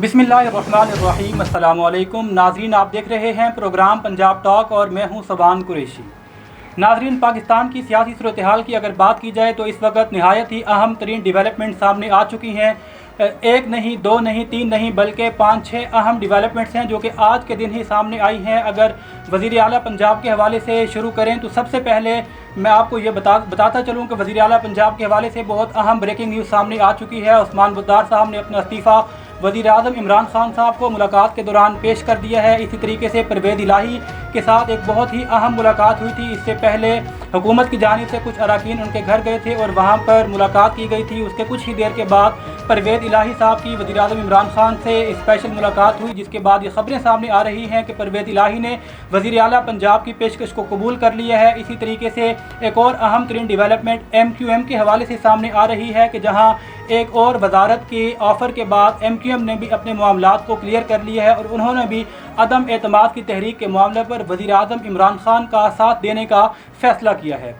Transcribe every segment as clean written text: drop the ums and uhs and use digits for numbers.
बिस्मिल्लाहिर्रहमानिर्रहीम। अस्सलामु अलैकुम नाज़रीन, आप देख रहे हैं प्रोग्राम पंजाब टॉक और मैं हूं सबान कुरैशी। नाज़रीन, पाकिस्तान की सियासी सूरत हाल की अगर बात की जाए तो इस वक्त नहायत ही अहम तरीन डेवलपमेंट सामने आ चुकी हैं। एक नहीं, दो नहीं, तीन नहीं, बल्कि 5-6 अहम डेवलपमेंट्स हैं जो कि आज के दिन ही सामने आई हैं। अगर वज़ीर आला पंजाब के हवाले से शुरू करें तो सबसे पहले मैं आपको ये बताता चलूँ कि वज़ीर आला पंजाब के हवाले से बहुत अहम ब्रेकिंग न्यूज़ सामने आ चुकी है। उस्मान बुज़दार साहब ने अपना इस्तीफ़ा वज़ीर आज़म इमरान खान साहब को मुलाकात के दौरान पेश कर दिया है। इसी तरीके से परवेज़ इलाही के साथ एक बहुत ही अहम मुलाकात हुई थी। इससे पहले हुकूमत की जानिब से कुछ अरकान उनके घर गए थे और वहाँ पर मुलाकात की गई थी। उसके कुछ ही देर के बाद परवेज़ इलाही साहब की वज़ीर आज़म इमरान खान से स्पेशल मुलाकात हुई, जिसके बाद ये खबरें सामने आ रही हैं कि परवेज़ इलाही ने वज़ीर आला पंजाब की पेशकश को कबूल कर लिया है। इसी तरीके से एक और अहम तरीन डेवलपमेंट MQM के हवाले से सामने आ रही है कि जहाँ एक और वजारत की ऑफ़र के बाद MQM ने भी अपने मामलात को क्लियर कर लिया है और उन्होंने भी अदम एतमाद की तहरीक के मामले पर वज़ीर आज़म इमरान खान का साथ देने का फ़ैसला किया है।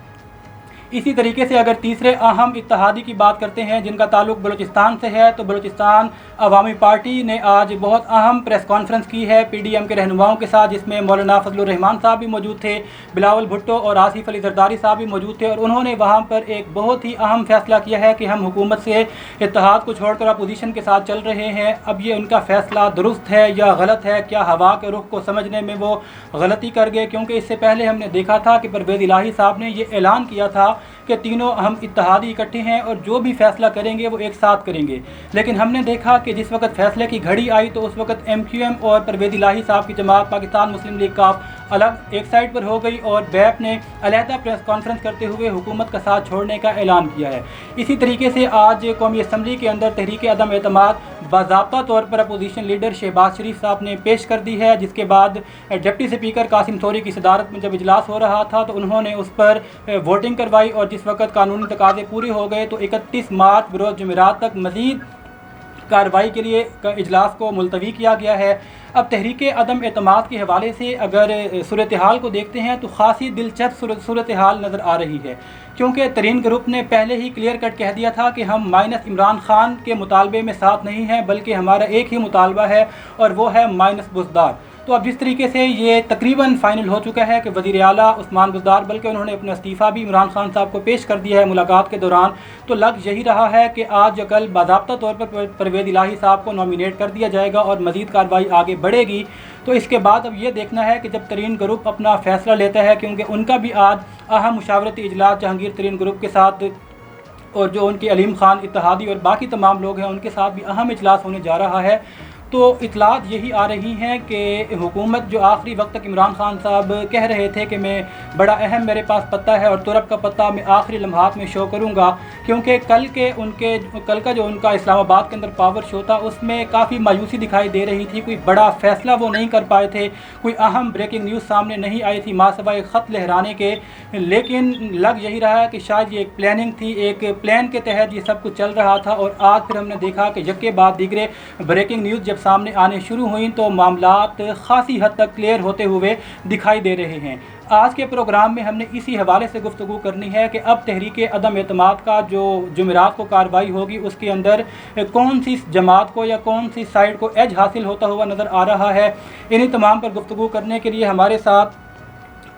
इसी तरीके से अगर तीसरे अहम इत्तेहादी की बात करते हैं जिनका ताल्लुक़ बलूचिस्तान से है, तो बलूचिस्तान अवामी पार्टी ने आज बहुत अहम प्रेस कॉन्फ्रेंस की है PDM के रहनुमाओं के साथ, जिसमें मौलाना फजलुर रहमान साहब भी मौजूद थे, बिलावल भुट्टो और आसिफ अली जरदारी साहब भी मौजूद थे। और उन्होंने वहाँ पर एक बहुत ही अहम फ़ैसला किया है कि हम हुकूमत से इत्तेहाद को छोड़कर अपोजिशन के साथ चल रहे हैं। अब ये उनका फ़ैसला दुरुस्त है या गलत है, क्या हवा के रुख को समझने में वो गलती कर गए, क्योंकि इससे पहले हमने देखा था कि परवेज़ इलाही साहब ने ये ऐलान किया था कि तीनों अहम इत्तेहादी इकट्ठे हैं और जो भी फ़ैसला करेंगे वो एक साथ करेंगे। लेकिन हमने देखा कि जिस वक्त फ़ैसले की घड़ी आई तो उस वक्त MQM और परवेज़ इलाही साहब की जमात पाकिस्तान मुस्लिम लीग का अलग एक साइड पर हो गई और BAP ने अलहदा प्रेस कॉन्फ्रेंस करते हुए हुकूमत का साथ छोड़ने का ऐलान किया है। इसी तरीके से आज कौमी असम्बली के अंदर तहरीक अदम एतमाद बाज़ाब्ता तौर पर अपोजिशन लीडर शहबाज शरीफ साहब ने पेश कर दी है, जिसके बाद डिप्टी स्पीकर कासिम थोरी की सदारत में जब इजलास हो रहा था तो उन्होंने उस पर वोटिंग करवाई और जिस वक्त कानूनी तकाज़े पूरे हो गए तो 31 मार्च बरोज़ जुमेरात तक मज़ीद कार्रवाई के लिए इजलास को मुलतवी किया गया है। अब तहरीक अदम एतमाद के हवाले से अगर सूरत हाल को देखते हैं तो ख़ासी दिलचस्प सूरत हाल नज़र आ रही है, क्योंकि तरीन ग्रुप ने पहले ही क्लियर कट कह दिया था कि हम माइनस इमरान खान के मुतालबे में साथ नहीं हैं, बल्कि हमारा एक ही मुतालबा है और वो है माइनस बुज़दार। तो अब जिस तरीके से ये तकरीबन फ़ाइनल हो चुका है कि वज़ीर आला उस्मान बुज़दार, बल्कि उन्होंने अपना इस्तीफ़ा भी इमरान खान साहब को पेश कर दिया है मुलाकात के दौरान, तो लग यही रहा है कि आज या कल बाज़ाब्ता तौर पर परवेज़ इलाही साहब को नॉमिनेट कर दिया जाएगा और मज़ीद कार्रवाई आगे बढ़ेगी। तो इसके बाद अब ये देखना है कि जब तरीन ग्रुप अपना फ़ैसला लेता है, क्योंकि उनका भी आज अहम मुशावरती इजलास जहांगीर तरीन ग्रुप के साथ और जो उनके अलीम खान इत्तेहादी और बाकी तमाम लोग हैं उनके साथ भी अहम इजलास होने जा रहा है। तो इतलात यही आ रही हैं कि हुकूमत जो आखिरी वक्त तक इमरान खान साहब कह रहे थे कि मैं बड़ा अहम मेरे पास पत्ता है और तुरब का पत्ता मैं आखिरी लम्हात में शो करूंगा, क्योंकि कल का जो उनका इस्लामाबाद के अंदर पावर शो था उसमें काफ़ी मायूसी दिखाई दे रही थी। कोई बड़ा फ़ैसला वो नहीं कर पाए थे, कोई अहम ब्रेकिंग न्यूज़ सामने नहीं आई थी मासवा ख़त लहराने के। लेकिन लग यही रहा है कि शायद ये एक प्लानिंग थी, एक प्लान के तहत ये सब कुछ चल रहा था। और आज फिर हमने देखा कि यके बाद दीगरे ब्रेकिंग न्यूज़ सामने आने शुरू हुई तो मामलात ख़ासी हद तक क्लियर होते हुए दिखाई दे रहे हैं। आज के प्रोग्राम में हमने इसी हवाले से गुफ्तगू करनी है कि अब तहरीक अदम एतमाद का जो जुमेरात को कार्रवाई होगी उसके अंदर कौन सी जमात को या कौन सी साइड को एज हासिल होता हुआ नज़र आ रहा है। इन्हीं तमाम पर गुफ्तगू करने के लिए हमारे साथ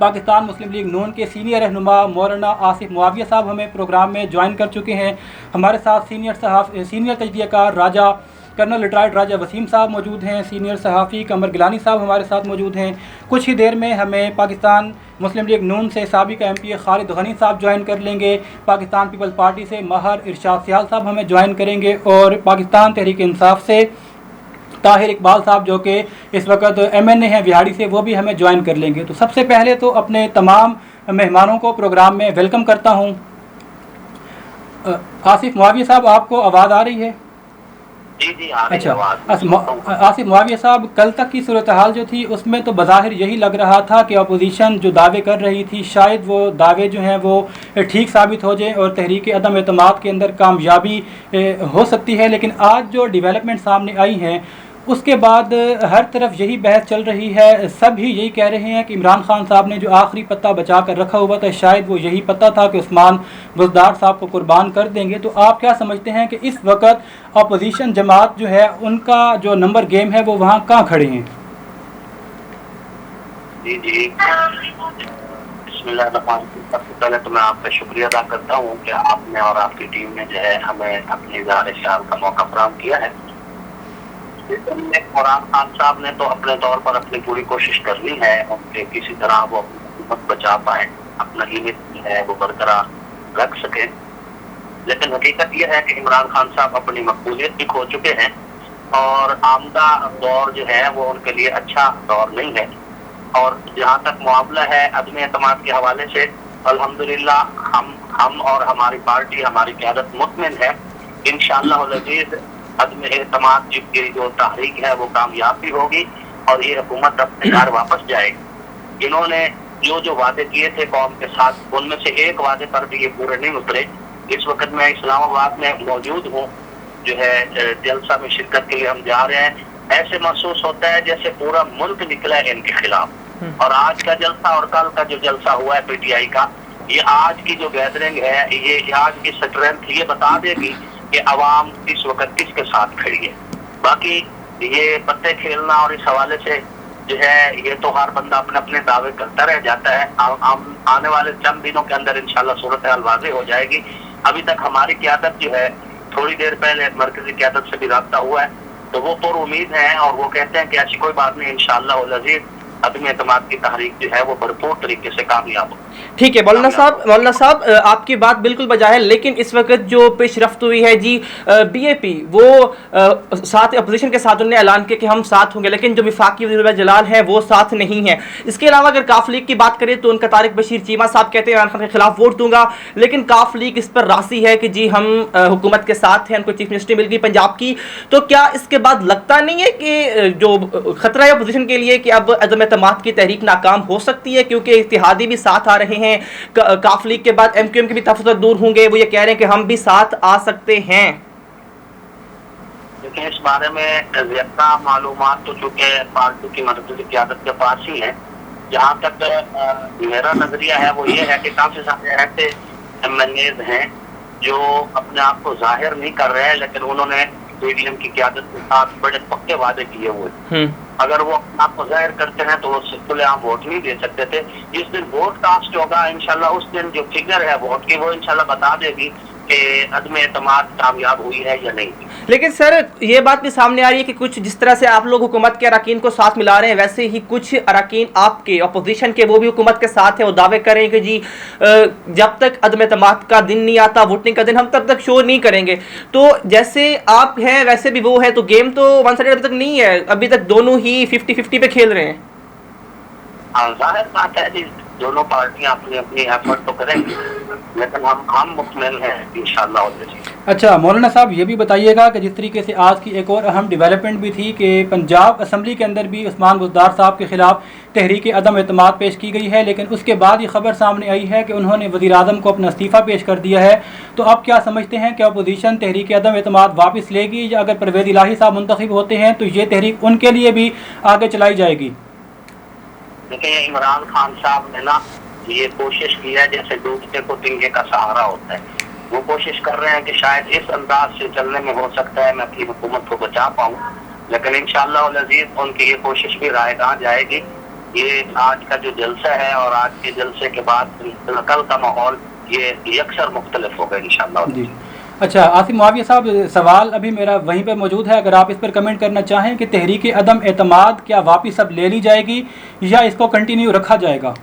पाकिस्तान मुस्लिम लीग नून के सीनियर रहनुमा मौलाना आसिफ मुआविया साहब हमें प्रोग्राम में ज्वाइन कर चुके हैं। हमारे साथ सीनियर तजज़ियाकार कर्नल रिटायर्ड राजा वसीम साहब मौजूद हैं। सीनियर सहाफ़ी कमर गिलानी साहब हमारे साथ मौजूद हैं। कुछ ही देर में हमें पाकिस्तान मुस्लिम लीग नून से साबिक़ MP खालिद गनी साहब ज्वाइन कर लेंगे। पाकिस्तान पीपल्स पार्टी से महर इरशाद सियाल साहब हमें ज्वाइन करेंगे और पाकिस्तान तहरीक इंसाफ से ताहिर इकबाल साहब जो कि इस वक्त MNA हैं बिहाड़ी से, वो भी हमें ज्वाइन कर लेंगे। तो सबसे पहले तो अपने तमाम मेहमानों को प्रोग्राम में वेलकम करता हूँ। आसिफ मुआविया साहब, आपको आवाज़ आ रही है? जी अच्छा, आसिफ मुआविया साहब, कल तक की सूरत हाल जो थी उसमें तो बज़ाहिर यही लग रहा था कि अपोजिशन जो दावे कर रही थी शायद वो दावे जो हैं वो ठीक साबित हो जाए और तहरीक अदम एतमाद के अंदर कामयाबी हो सकती है। लेकिन आज जो डेवलपमेंट सामने आई हैं उसके बाद हर तरफ यही बहस चल रही है, सब ही यही कह रहे हैं कि इमरान खान साहब ने जो आखिरी पत्ता बचा कर रखा हुआ था शायद वो यही पत्ता था कि उस्मान बुज़दार साहब को कुर्बान कर देंगे। तो आप क्या समझते हैं कि इस वक्त अपोजिशन जमात जो है उनका जो नंबर गेम है वो वहाँ कहाँ खड़े हैं? जी सबसे पहले तो मैं आपका शुक्रिया अदा करता हूँ कि आपने और आपकी टीम ने जो है हमें अपने इज़हार ख्याल का मौका फराहम किया है। इमरान खान साहब ने तो अपने तौर पर अपनी पूरी कोशिश कर ली है उनके किसी तरह वो हुकूमत बचा पाए, अपना इमेज है वो बरकरार रख सके, लेकिन हकीकत यह है कि इमरान खान साहब अपनी मकबूलियत भी खो चुके हैं और आमदा दौर जो है वो उनके लिए अच्छा दौर नहीं है। और जहाँ तक मामला है अदम एतमाद के हवाले से अल्हम्दुलिल्लाह हम और हमारी पार्टी, हमारी क़यादत मुतमिन है इंशाअल्लाह अज़ीज़ अदम एतमाद की जो तहरीक है वो कामयाब भी होगी और ये हुकूमत अपने घर वापस जाएगी। इन्होंने जो वादे किए थे कौम के साथ उनमें से एक वादे पर भी ये पूरे नहीं उतरे। इस वक्त मैं इस्लामाबाद में मौजूद हूँ, जो है जलसा में शिरकत के लिए हम जा रहे हैं। ऐसे महसूस होता है जैसे पूरा मुल्क निकला है इनके खिलाफ। और आज का जलसा और कल का जो जलसा हुआ है पीटीआई का, ये आज की जो गैदरिंग है, ये आज की स्ट्रेंथ ये बता देगी कि अवाम इस वक्त किसके साथ खड़ी है। बाकी ये पत्ते खेलना और इस हवाले से जो है ये तो हर बंदा अपने अपने दावे करता रह जाता है। आने वाले चंद दिनों के अंदर इंशाल्लाह सूरत हाल वाज़ेह हो जाएगी। अभी तक हमारी क़यादत जो है, थोड़ी देर पहले मरकजी क़यादत से भी राब्ता हुआ है, तो वो पुर उम्मीद है और वो कहते हैं कि ऐसी कोई बात नहीं, इंशाअल्लाह अज़ीज़ अदम एतमाद की तहरीक जो है वो भरपूर तरीके से कामयाब हो। ठीक है मौलाना साहब आपकी बात बिल्कुल बजा है, लेकिन इस वक्त जो पेशरफ्त हुई है जी, बीएपी वो साथ अपोजिशन के साथ उन्होंने ऐलान किया कि हम साथ होंगे, लेकिन जो वफाकी वज़ीर जलाल है वो साथ नहीं है। इसके अलावा अगर काफ लीग की बात करें तो उनका तारिक बशीर चीमा साहब कहते हैं इमरान खान के खिलाफ वोट दूंगा, लेकिन काफ लीग इस पर राजी है कि जी हम हुकूमत के साथ हैं, उनको चीफ मिनिस्ट्री मिल गई पंजाब की। तो क्या इसके बाद लगता नहीं है कि जो खतरा है अपोजिशन के लिए कि अब अदम एतमाद की तहरीक नाकाम हो सकती है, क्योंकि इत्तेहादी भी साथ आ रहे हैं, काफ लीग के बाद एमक्यूएम के भी तफसील दूर होंगे, वो ये कह रहे हैं कि हम भी साथ आ सकते हैं। देखिए इस बारे में ज्यादा मालूमात तो चूंकि पार्टी की मरकज़ी क़यादत के पास ही है। जहाँ तक मेरा नजरिया है वो ये है कि काफी सारे ऐसे एमएनएज हैं जो अपने आप को जाहिर नहीं कर रहे हैं, लेकिन उन्होंने पीडीएम की क़यादत के साथ बड़े पक्के वादे किए हुए। अगर वो आपको जाहिर करते हैं तो वो खुलेआम वोट नहीं दे सकते थे। जिस दिन वोट कास्ट होगा इंशाल्लाह उस दिन जो फिगर है वोट की वो इंशाल्लाह बता देगी कि अदम एतमाद कामयाब हुई है या नहीं। लेकिन सर ये बात भी सामने आ रही है कि कुछ जिस तरह से आप लोग हुकूमत के अरकान को साथ मिला रहे हैं, वैसे ही कुछ अरकान आपके अपोजिशन के वो भी हुकूमत के साथ है, वो दावे करें कि जी जब तक अदम एतमाद का दिन नहीं आता, वोटिंग का दिन, हम तब तक शो नहीं करेंगे। तो जैसे आप हैं वैसे भी वो है, तो गेम तो वन साइडेड अभी तक नहीं है, अभी तक दोनों ही 50-50 पे खेल रहे हैं। हाँ जाहिर बात है जी, दोनों पार्टियां अपनी अपनी एफर्ट तो करेंगी, लेकिन हम मुतमईन हैं इंशाअल्लाह। अच्छा मौलाना साहब ये भी बताइएगा कि जिस तरीके से आज की एक और अहम डेवलपमेंट भी थी कि पंजाब असम्बली के अंदर भी उस्मान बुज़दार साहब के खिलाफ तहरीक अदम एतमाद पेश की गई है, लेकिन उसके बाद ये खबर सामने आई है कि उन्होंने वज़ीर आज़म को अपना इस्तीफ़ा पेश कर दिया है। तो आप क्या समझते हैं कि अपोजिशन तहरीक अदम एतमाद वापस लेगी, या अगर परवेज़ इलाही साहब मुंतखब होते हैं तो ये तहरीक उनके लिए भी आगे चलाई जाएगी? देखिए इमरान खान साहब ने ना ये कोशिश की है जैसे डूबते को तिनके का सहारा होता है। वो कोशिश कर रहे हैं कि शायद इस अंदाज से चलने में हो सकता है मैं अपनी हुकूमत को बचा पाऊँ, लेकिन इंशाअल्लाह अज़ीज़ उनकी ये कोशिश भी रायगाह जाएगी। ये आज का जो जलसा है और आज के जलसे के बाद कल का माहौल ये अक्सर मुख्तलिफ होगा इंशाअल्लाह। अच्छा आसिफ मुआविया साहब, सवाल अभी मेरा वहीं पर मौजूद है, अगर आप इस पर कमेंट करना चाहें कि तहरीक अदम एतमाद क्या वापस अब ले ली जाएगी या इसको कंटिन्यू रखा जाएगा?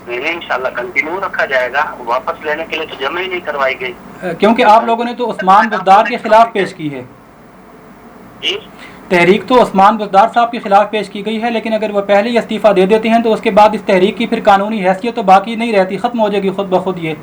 नहीं इंशाल्लाह कंटिन्यू रखा जाएगा, वापस लेने के लिए तो जमा ही नहीं करवाई गई, क्योंकि आप लोगों ने तो उस्मान बुज़दार के खिलाफ पेश की है। तहरीक तो उस्मान बुज़दार साहब के खिलाफ पेश की गई है, लेकिन अगर वो पहले ही इस्तीफ़ा दे देते हैं तो उसके बाद इस तहरीक की फिर कानूनी हैसियत तो बाकी नहीं रहती, ख़त्म हो जाएगी खुद ब खुद। ये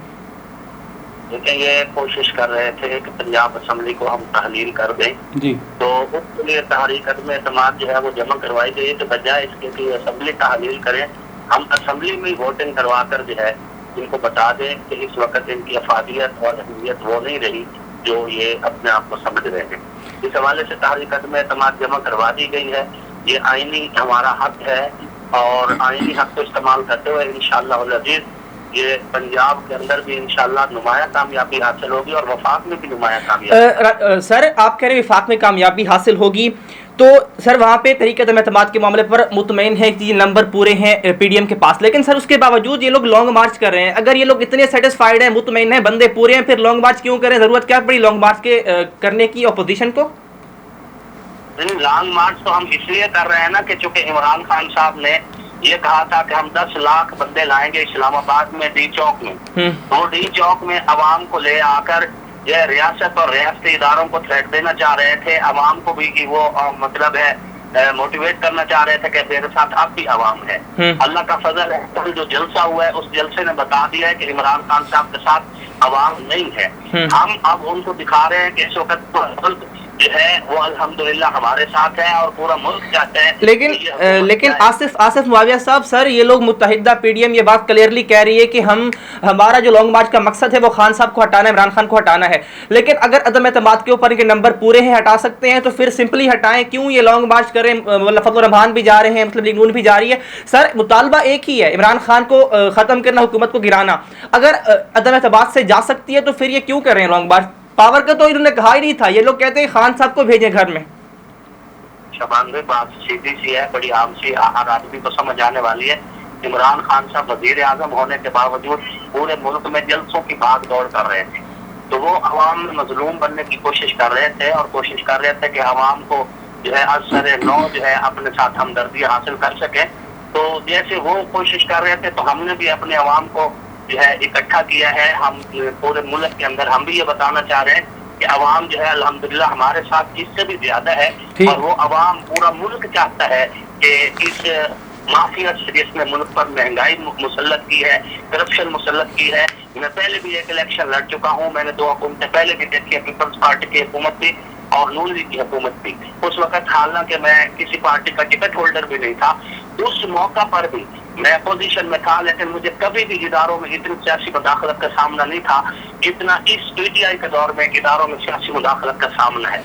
लेकिन ये कोशिश कर रहे थे कि पंजाब असम्बली को हम तहलील कर दें जी, तो उसके लिए तहरीक अदम एतमाद जो है वो जमा करवाई गई। तो बजाय इसके कि असम्बली तहलील करें, हम असम्बली में वोटिंग करवा कर जो है इनको बता दें कि इस वक्त इनकी अफादियत और अहमियत वो नहीं रही जो ये अपने आप को समझ रहे हैं। इस हवाले से तहरीक अदम एतमाद जमा करवा दी गई है। ये आईनी हमारा हक है और आईनी हक को इस्तेमाल करते हुए इंशाअल्लाह अज़ीज़ ये पंजाब के अंदर भी इंशाअल्लाह नुमाया कामयाबी हासिल होगी और वफाक में भी नुमाया कामयाबी। सर आप कह रहे हैं वफाक में कामयाबी हासिल होगी, तो सर वहाँ पे तरीक़े एतमाद के मामले पर मुतमईन है कि नंबर पूरे हैं पीडीएम के पास, लेकिन सर उसके बावजूद ये लोग लॉन्ग मार्च कर रहे हैं। अगर ये लोग इतने सेटिस्फाइड हैं, मुतमईन हैं, बंदे पूरे हैं, फिर लॉन्ग मार्च क्यों करें? ज़रूरत क्या पड़ी लॉन्ग मार्च के करने की अपोजिशन को? लॉन्ग मार्च तो हम इसलिए कर रहे हैं ना कि चूंकि इमरान खान साहब ने ये कहा था कि हम 10 लाख बंदे लाएंगे इस्लामाबाद में डी चौक में, तो डी चौक में अवाम को ले आकर यह रियासत और रियासती इदारों को थ्रेट देना चाह रहे थे, अवाम को भी कि वो मतलब है मोटिवेट करना चाह रहे थे कि मेरे साथ अब भी अवाम है। अल्लाह का फजल है, कल जो जलसा हुआ है उस जलसे ने बता दिया है कि इमरान खान साहब के साथ अवाम नहीं है। हम अब उनको दिखा रहे हैं कि इस वक्त जो है वो अल्हम्दुलिल्लाह हमारे साथ है और पूरा मुल्क चाहता है। लेकिन आसिफ मुआविया साहब, सर ये लोग मुत्तहिदा पीडीएम ये बात क्लियरली कह रही है कि हमारा जो लॉन्ग मार्च का मकसद है वो खान साहब को हटाना है, इमरान खान को हटाना है। लेकिन अगर अदम एतमाद के ऊपर इनके नंबर पूरे हैं, हटा सकते हैं, तो फिर सिंपली हटाएं, क्यों ये लॉन्ग मार्च करें? फजल रहमान भी जा रहे हैं, मतलब लीग नून भी जा रही है। सर मुतालबा एक ही है, इमरान खान को ख़त्म करना, हुकूमत को गिराना। अगर अदम एतमाद से जा सकती है तो फिर ये क्यों कर रहे हैं लॉन्ग मार्च? पावर का तो इन्होंने कहा ही नहीं था, ये लोग कहते हैं खान साहब को भेजें घर में। शबान भाई बात सीधी सी है, बड़ी आम सी, हर आदमी को समझ आने वाली है। इमरान खान साहब वजीर आजम होने के बावजूद पूरे मुल्क में जलसों की भाग दौड़ कर रहे थे, तो वो अवाम में मजलूम बनने की कोशिश कर रहे थे और कोशिश कर रहे थे कि अवाम को जो है असर नौ जो है अपने साथ हमदर्दी हासिल कर सके। तो जैसे वो कोशिश कर रहे थे तो हमने भी अपने अवाम को जो है इकट्ठा किया है। हम पूरे मुल्क के अंदर हम भी ये बताना चाह रहे हैं कि अवाम जो है अल्हम्दुलिल्लाह हमारे साथ इससे भी ज्यादा है और वो अवाम पूरा मुल्क चाहता है कि इस माफिया से जिसने मुल्क पर महंगाई मुसल्लत की है, करप्शन मुसल्लत की है। मैं पहले भी एक इलेक्शन लड़ चुका हूँ, मैंने 2 हुकूमतें पहले भी देखी है, पीपल्स पार्टी की हुकूमत थी और नून लीग की हुकूमत थी। उस वक्त हालांकि मैं किसी पार्टी का टिकट होल्डर भी नहीं था, उस मौका पर भी मैं अपोजिशन में था, लेकिन मुझे कभी भी इदारों में इतनी सियासी मुदाखलत का सामना नहीं था जितना इस पीटीआई के दौर में इदारों में सियासी मुदाखलत का सामना है।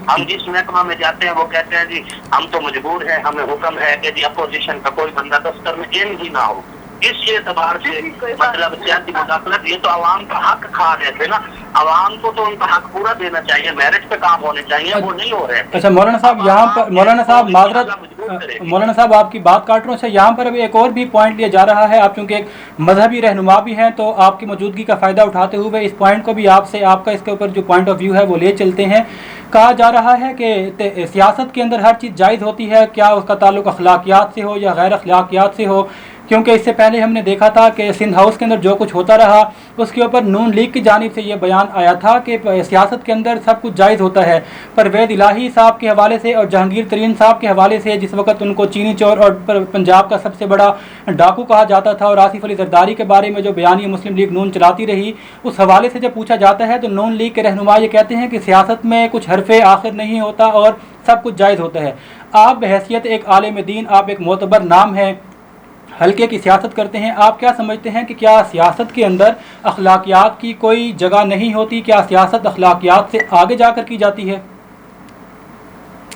हम जिस महकमा में जाते हैं वो कहते हैं जी हम तो मजबूर हैं, हमें हुक्म है कि जी अपोजिशन का कोई बंदा दफ्तर में इन ही ना हो। इस एतबार से मतलब सियासी मुदाखलत, ये तो आवाम का हक खा रहे थे ना, आवाम को तो उनका हक पूरा देना चाहिए, मेरिट पे काम होने चाहिए, वो नहीं हो रहे। अच्छा मौलाना साहब, यहाँ पर मौलाना साहब माजरत, मौलाना साहब आपकी बात काट रहा हूँ। अच्छा यहाँ पर अभी एक और भी पॉइंट लिया जा रहा है, आप चूँकि एक मजहबी रहनुमा भी हैं तो आपकी मौजूदगी का फ़ायदा उठाते हुए इस पॉइंट को भी आपसे आपका इसके ऊपर जो पॉइंट ऑफ व्यू है वो ले चलते हैं। कहा जा रहा है कि सियासत के अंदर हर चीज़ जायज़ होती है, क्या उसका ताल्लुक अखलाकियात से हो या गैर अखलाकियात से हो, क्योंकि इससे पहले हमने देखा था कि सिंध हाउस के अंदर जो कुछ होता रहा उसके ऊपर नून लीग की जानिब से ये बयान आया था कि सियासत के अंदर सब कुछ जायज़ होता है। परवेज़ इलाही साहब के हवाले से और जहांगीर तरीन साहब के हवाले से, जिस वक्त उनको चीनी चोर और पंजाब का सबसे बड़ा डाकू कहा जाता था, और आसिफ अली जरदारी के बारे में जो बयान ये मुस्लिम लीग नून चलाती रही, उस हवाले से जब पूछा जाता है तो नून लीग के रहनुमा ये कहते हैं कि सियासत में कुछ हरफ आखिर नहीं होता और सब कुछ जायज़ होता है। आप बहैसियत एक आलिम दीन, आप एक मोतबर नाम है, हल्के की सियासत करते हैं, आप क्या समझते हैं कि क्या सियासत के अंदर अखलाकियात की कोई जगह नहीं होती? क्या सियासत अखलाकियात से आगे जाकर की जाती है?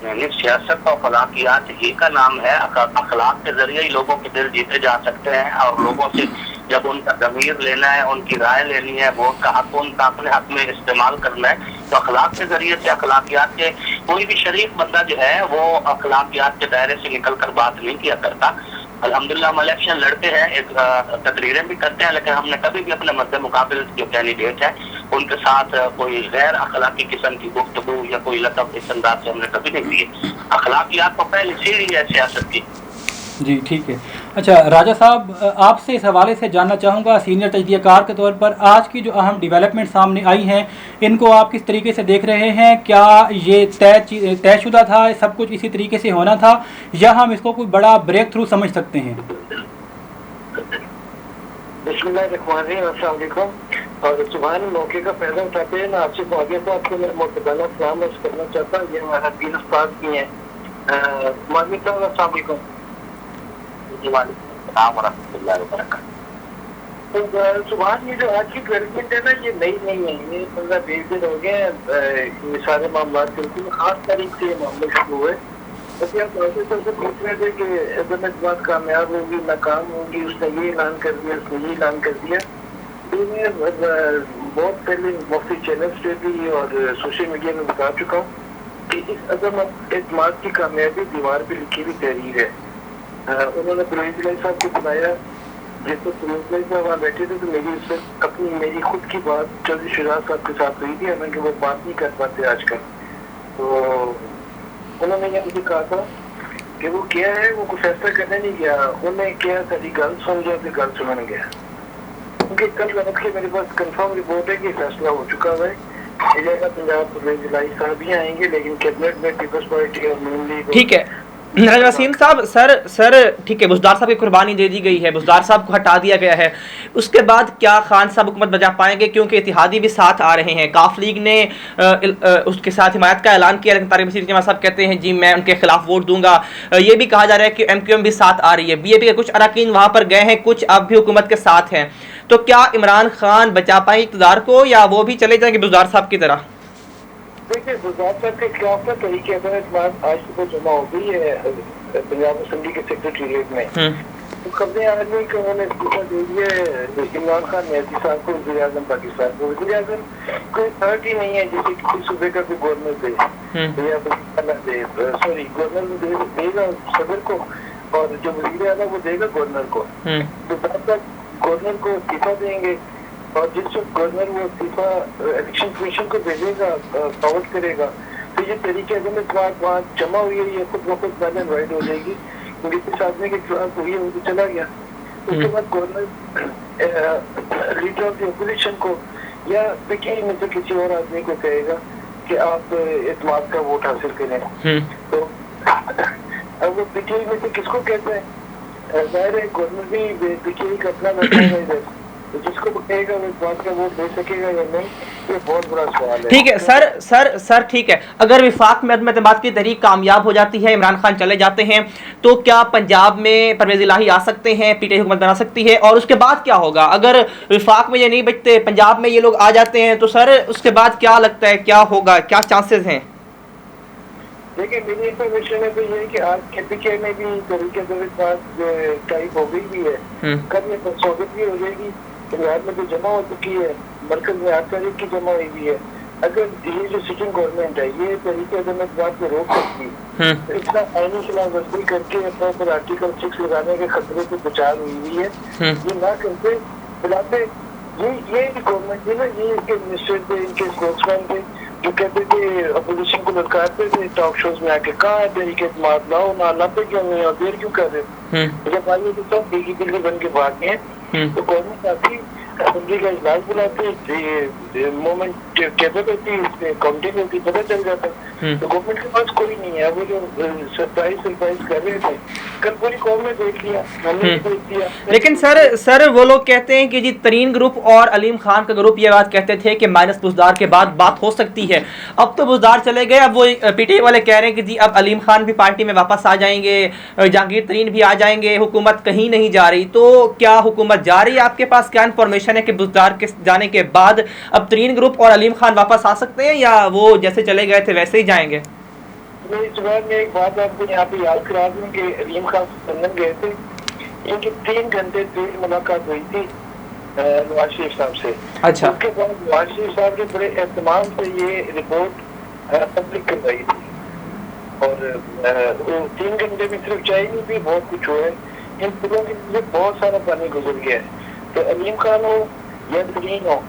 नहीं, सियासत तो अखलाकियात ही का नाम है। अखलाक के जरिए ही लोगों के दिल जीते जा सकते हैं और लोगों से जब उनका ज़मीर लेना है, उनकी राय लेनी है, वोट का हक उनका अपने हक में इस्तेमाल करना है, तो अखलाक के जरिए से अखलाकियात के कोई भी शरीफ बंदा जो है वो अखलाकियात के दायरे से निकल कर बात नहीं किया करता। अल्हम्दुलिल्लाह हम इलेक्शन लड़ते हैं, एक तकरीरें भी करते हैं, लेकिन हमने कभी भी अपने मद्दे मुकाबिल जो कैंडिडेट है उनके साथ कोई गैर अखलाकी किस्म की गुफ्तगू या कोई लकब इस अंदाज से हमने कभी नहीं किए। अखलाकियात तो पहले सीढ़ी है सियासत की। जी ठीक है। अच्छा राजा साहब, आपसे इस हवाले से जानना चाहूँगा, सीनियर तजज़ियाकार के तौर पर आज की जो अहम डेवलपमेंट सामने आई हैं इनको आप किस तरीके से देख रहे हैं? क्या ये तयशुदा था, सब कुछ इसी तरीके से होना था, या हम इसको कोई बड़ा ब्रेक थ्रू समझ सकते हैं? बिस्मिल्लाहिर्रहमानिर्रहीम। और सुबहानी मौके का फायदा उठाते हैं ना, आसिफ मुआविया साहब को मैं मुतबाना सलाम अर्ज़ करना चाहता हूँ। ये हमारा दीन उस्ताद भी हैं। मुआविया साहब अस्सलाम वालेकुम। तो सुभान ये जो आज की डेवलपमेंट है ना, ये नई नहीं है, ये 15-20 दिन हो गए हैं। ये सारे मामला बिल्कुल 8 तारीख से ये मामले शुरू हुए। जैसे आप प्रोफेसर से पूछ रहे थे कि अदालत बात कामयाब होगी नाकाम होगी, उसने ये ऐलान कर दिया, उसने ये ऐलान कर दिया। तो मैं बहुत पहले मुफ्ती चैनल्स पे भी और सोशल मीडिया में बता चुका हूँ कि इस अदम एतमाद की कामयाबी दीवार पे लिखी हुई तहरीर है। उन्होंने परवेज साहब को बुलाया, जिस पर परवेज साहब वहाँ बैठे थे, तो मेरी खुद की बात चौधरी शिराज साहब के साथ हुई थी, हालांकि वो बात नहीं कर पाते आजकल। तो उन्होंने ये मुझे कहा था कि वो क्या है, वो कुछ फैसला करने नहीं गया, उन्होंने क्या सारी गल सुन लिया, फिर गल सुनने गया। क्योंकि कल रात के मेरे पास कंफर्म रिपोर्ट है कि फैसला हो चुका है। पंजाब परवेज इलाही साहब भी आएंगे, लेकिन कैबिनेट में पीपल्स पार्टी और नून लीग। ठीक है नाज़रीन वसीम साहब, सर ठीक है, बुज़दार साहब की कुर्बानी दे दी गई है, बुज़दार साहब को हटा दिया गया है, उसके बाद क्या खान साहब हुकूमत बजा पाएंगे? क्योंकि इत्तेहादी भी साथ आ रहे हैं, काफ लीग ने उसके साथ हिमायत का ऐलान किया, लेकिन तारिक बशीर जमा साहब कहते हैं जी मैं उनके खिलाफ वोट दूंगा। ये भी कहा जा रहा है कि MQM भी साथ आ रही है, BAP के कुछ अरकान वहाँ पर गए हैं, कुछ अब भी हुकूमत के साथ हैं। तो क्या इमरान खान बचा पाए इक़्तिदार को, या वो भी चले जाएंगे बुज़दार साहब की तरह? देखिए, बुज़दार साहब के खिलाफ ना तरीके आज सुबह जमा हो गई है पंजाब असेंबली के सेक्रेटेरिएट में। तो खबरें आ रही कि उन्होंने इस्तीफा दे दिया इमरान खान मेहदी साहब को, वज़ीर आज़म पाकिस्तान को। वज़ीर आज़म कोई अथॉरिटी नहीं है जैसे किसी सूबे का भी गवर्नर दे या सॉरी गवर्नर देगा सदर को, और जो वज़ीर आज़म वो देगा गवर्नर को। तो तब तक गवर्नर को इस्तीफा देंगे, और जिस वक्त गवर्नर वो इस्तीफा इलेक्शन कमीशन को भेजेगा, फॉरवर्ड करेगा, तो ये तरीके से वहाँ जमा हुई है, ये खुद ब खुद बैलेंस वाइड हो जाएगी। किस आदमी के खिलाफ हुई है वो चला गया, उसके बाद governor leader of the opposition को या पीटीआई में से किसी और आदमी को कहेगा कि आप एतमाद का वोट हासिल करें। तो अब वो पीटीआई में से किसको कहते हैं? जाहिर है गवर्नर भी पीटीआई का अपना बैठा है, तो जिसको कहेगा वो बात का वोट दे सकेगा या नहीं, ये बहुत बड़ा सवाल है। ठीक है सर ठीक है, अगर विफाक में अदम एतमाद की तहरीक कामयाब हो जाती है, इमरान खान चले जाते हैं, तो क्या पंजाब में परवेज इलाही आ सकते हैं, पीटीआई हुकूमत बना सकती है? और उसके बाद क्या होगा अगर विफाक में ये नहीं बचते, पंजाब में ये लोग आ जाते हैं, तो सर उसके बाद क्या लगता है क्या होगा, क्या चांसेस हैं? देखिए, मेरी इंफॉर्मेशन है तो ये है कि आज KPK में भी तरीके से टाइप हो गई भी है, कल ये संशोधित भी हो जाएगी, पंजाब में तो जमा हो चुकी है, मरकज में 8 तारीख की जमा हुई भी है। अगर ये जो सिटिंग गवर्नमेंट है ये तरीके से बात को रोक सकती है, तो इतना आईनी खिलाफ वर्जी करके अपने ऊपर आर्टिकल 6 लगाने के खतरे से बचाव हुई है। ये ना करते फिलहाल ये गवर्नमेंट थी ना, ये इनके मिनिस्टर थे, इनके स्पोर्ट्समैन थे, जो कहते थे अपोजिशन को ललकारते थे टॉक शोज में आके, कहाँ है तरीके मार लाओ ना लाते क्यों नहीं और देर क्यों कर रहे हो? जब आइए तो सब दिल्ली दिल्ली बन के भाग गए। तो गवर्नमेंट आती असेंबली का इजलास बुलाते, मोमेंट कैबिनेट होती है, इसमें काउंटिंग होती, पता चल जाता। तो गवर्नमेंट के पास कोई नहीं है। वो जो सरप्राइज कर रहे थे, कल पूरी कौम ने देख लिया, हमने भी देख लिया। लेकिन सर वो लोग कहते हैं कि जी तरीन ग्रुप और अलीम खान का ग्रुप ये बात कहते थे कि माइनस बुज़दार के बाद बात हो सकती है। अब तो बुज़दार चले गए, अब वो पीटीआई वाले कह रहे हैं कि जी अब अलीम खान भी पार्टी में वापस आ जाएंगे, जहांगीर तरीन भी आ जाएंगे, हुकूमत कहीं नहीं जा रही। तो क्या हुकूमत जा रही है? आपके पास क्या इन्फॉर्मेशन है कि बुज़दार के जाने के बाद अब तरीन ग्रुप और अलीम खान वापस आ सकते हैं, या वो जैसे चले गए थे वैसे ही जाएंगे? इस बार में एक बात आपको यहाँ पे याद करा दूं कि अलीम खान लंदन गए थे, इनकी 3 घंटे देर मुलाकात हुई थी नवाज शरीफ साहब से। अच्छा। उसके बाद नवाज शरीफ साहब ने बड़े एहतमाम से ये रिपोर्ट पब्लिक करवाई थी, और 3 घंटे में सिर्फ चाय नहीं भी बहुत कुछ हुआ है। इन पूरों के लिए बहुत सारा पानी गुजर गया है। तो अलीम खान हो या तरीन हो,